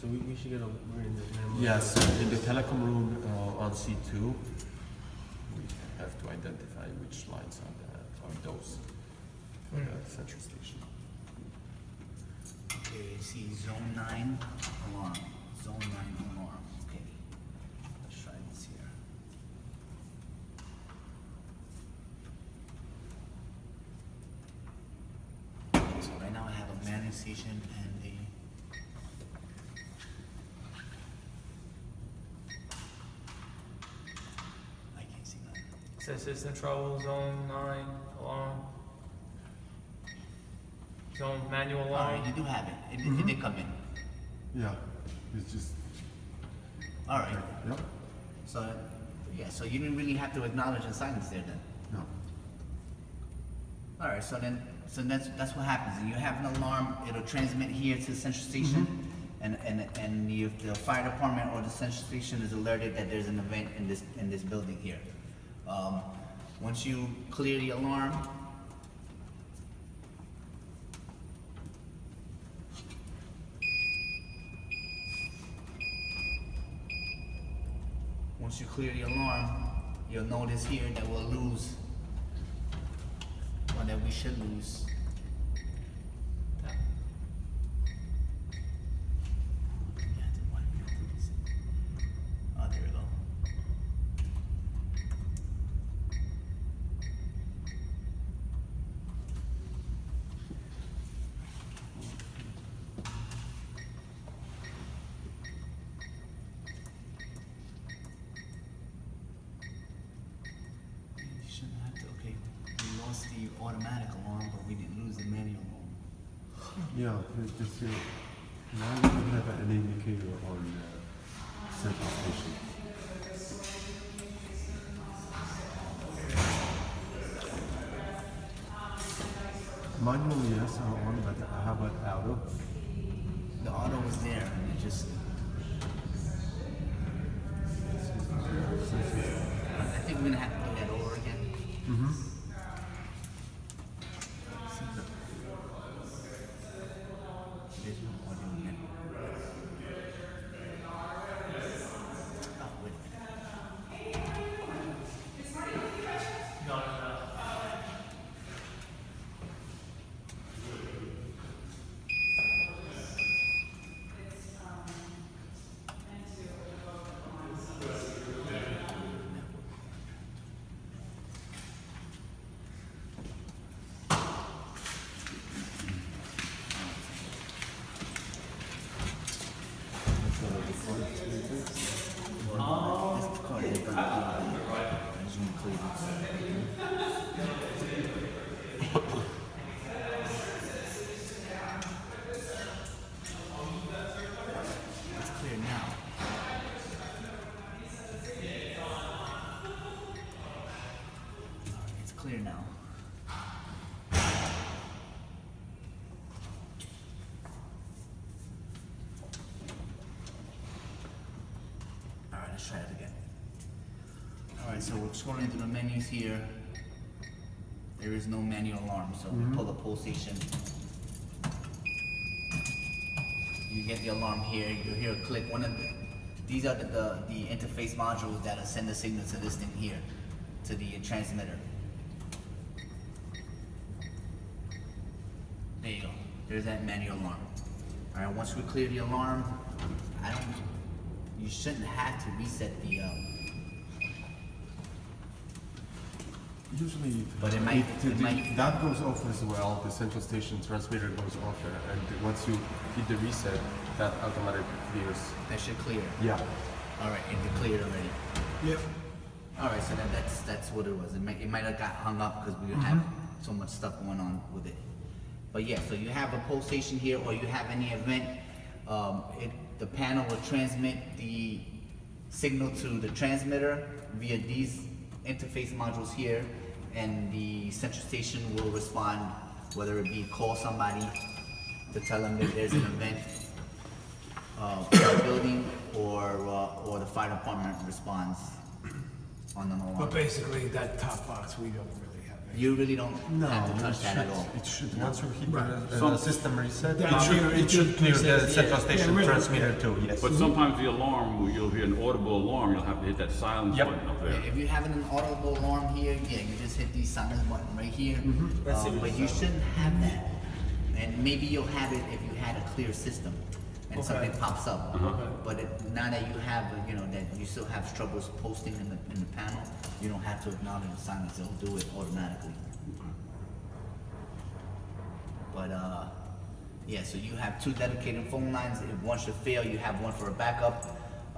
So we should get we're in the Yes, in the telecom room on C2, we have to identify which lines are those. Central station. Okay, you see zone 9 alarm. Zone 9 alarm. Okay. Let's try this here. Okay, so right now I have a manual station and a I can't see that. Says system trouble, zone 9, alarm. Zone manual alarm. Alright, you do have it. It did come in. Yeah, it's just. Alright. Yep. So yeah, so you didn't really have to acknowledge and silence there then. No. Alright, so that's what happens. And you have an alarm, it'll transmit here to the central station, and if the fire department or the central station is alerted that there's an event in this building here. Once you clear the alarm, you'll notice here that we'll lose, or that we should lose. Oh, there we go. You shouldn't have to, okay, we lost the automatic alarm, but we didn't lose the manual alarm. Yeah, just now we don't have an indicator on central station. Manual, yes, on, but how about auto? The auto was there, and it just, I think we're gonna have to do that over again. There's no audio in there. Oh, wait a minute. This card is gonna I just want to clear this. It's clear now. It's clear now. Alright, let's try it again. Alright, so we're scrolling through the menus here. There is no manual alarm, so we pull the pull station. You get the alarm here, you hear a click. These are the interface modules that'll send the signal to this thing here, to the transmitter. There you go. There's that manual alarm. Alright, once we clear the alarm, you shouldn't have to reset the Usually, But it might- that goes off as well. The central station transmitter goes off, and once you hit the reset, that automatically clears. that should clear. Yeah. Alright, it cleared already. Yep. Alright, so then that's what it was. It might have got hung up because we have so much stuff going on with it. But yeah, so you have a pull station here, or you have any event, the panel will transmit the signal to the transmitter via these interface modules here, and the central station will respond, whether it be call somebody to tell them that there's an event in the building, or the fire department responds on an alarm. But basically, that top box, we don't really have You really don't No, have to touch that at all. it should, once you hit the Some- system reset, That- it should clear the central station really. transmitter too, yes. But sometimes the alarm, you'll hear an audible alarm, you'll have to hit that silence Yep. button up there. If you're having an audible alarm here, yeah, you just hit the silence button right here. But you shouldn't have that. And maybe you'll have it if you had a clear system and something pops up. But now that you have, that you still have troubles posting in the panel, you don't have to acknowledge the silence. It'll do it automatically. But yeah, so you have 2 dedicated phone lines. If one should fail, you have one for a backup.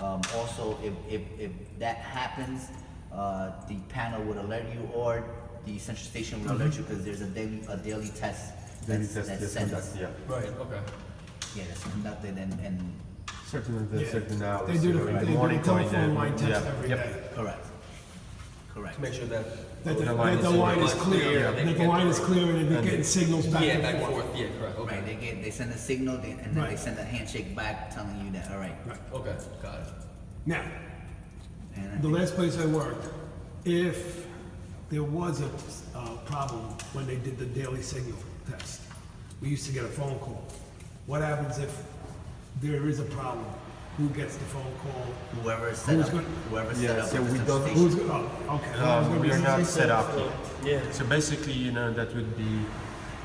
Also, if that happens, the panel would alert you, or the central station will alert you, because there's a daily test Daily that's test, yes, sent. conduct, yeah. Right, okay. Yeah, that's conducted and Certain hours. They do like the morning, telephone line test yeah, every yep. day. correct. Correct. Make sure that. That the The line is line is clear. clear, Yeah, that the line is clear and they're getting signals back Yeah, and back and forth. forth, yeah, correct, okay. Right, they send a signal, and then they Right. send a handshake back telling you that, all right. Right. Okay, got it. Now, And I the think- last place I worked, if there was a problem when they did the daily signal test, we used to get a phone call. What happens if there is a problem? Who gets the phone call? Whoever set Who's up, good? whoever Yeah, set up so the we central don't- station. Who's, okay. We are not set up yet. Yeah. So basically, that would be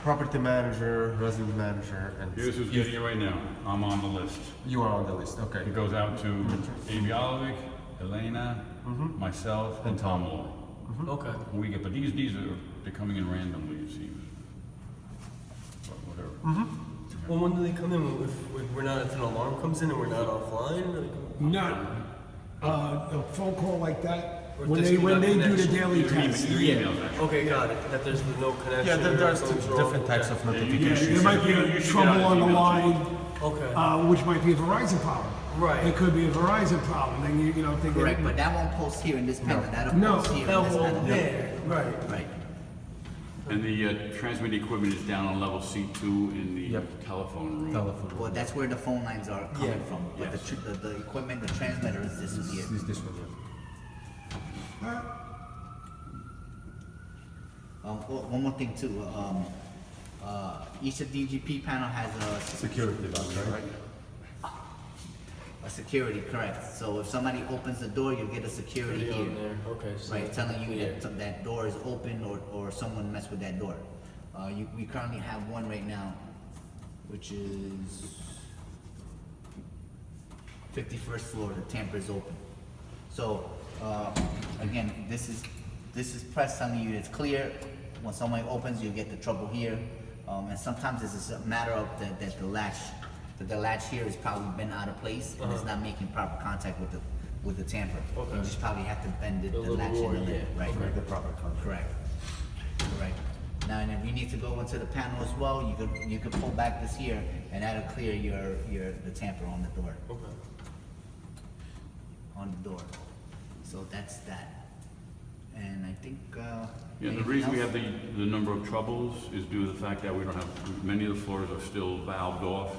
property manager, resident manager, and Here's who's getting it right now. I'm on the list. you are on the list, okay. It goes out to Avialovic, Elena, myself, and Tom Moore. Okay. We get, but they're coming in randomly, it seems. But whatever. Well, when do they come in? If we're not, if an alarm comes in and we're not offline? Like, Not, a phone call like that, Or when they do the disconnect daily Your email- test. your emails, actually. Okay, got it. That there's no connection. Yeah, there's something's wrong. different types of you- notifications. There might be You a should get trouble out on the his emails. line, Okay. which might be a Verizon problem. Right. It could be a Verizon problem, then if they Correct, get. but that won't post here in this panel, that'll No. post here in That this won't panel. there. Right. Right, And the transmitting equipment is down on level C2 in the Yep. telephone room. Telephone. well, that's where the phone lines are coming Yeah. from, but the equipment, the transmitter is this here. This one, yeah. One more thing too, each of DGP panel has Security lock, right? a security, correct, so if somebody opens the door, you'll get a security Already here. on there. Okay. So Right, telling you yeah. that door is open or someone messed with that door. We currently have one right now, which is 51st floor, the tamper is open. So, again, this is press telling you it's clear. When someone opens, you get the trouble here. And sometimes it's just a matter of that the latch here has probably been out of place and it's not making proper contact with the tamper. Okay. You just probably have to bend the little latch more, in a little, yeah. right? Make the proper contact. Correct. Correct. Now, and if you need to go into the panel as well, you could pull back this here, and that'll clear the tamper on the door. Okay. On the door. So that's that. And I think. Yeah, the anything reason we else? have the number of troubles is due to the fact that we don't have, many of the floors are still valved off.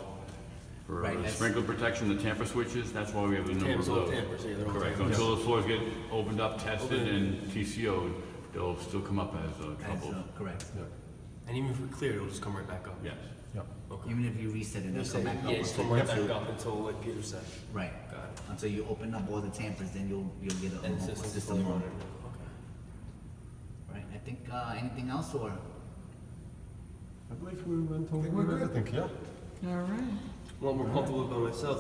For Right, that's- sprinkler protection, the tamper switches, that's why we have the number of Tampers, all those. tampers, yeah, they're all Correct, tampers. until the floors get opened up, tested, Okay. and TCO'd, they'll still come up as As, troubles. correct. And even if we clear it, it'll just come right back up. Yes. Okay. Even if you reset it, it'll come back up. Yeah, just come right back up until, like Peter said. Right. Got it. Until you open up all the tampers, then you'll get a And the a system's system fully on. running. Okay. Right, I think, anything else or? I believe we went Think over we're good. everything, yeah. All right. Well, I'm more comfortable by myself.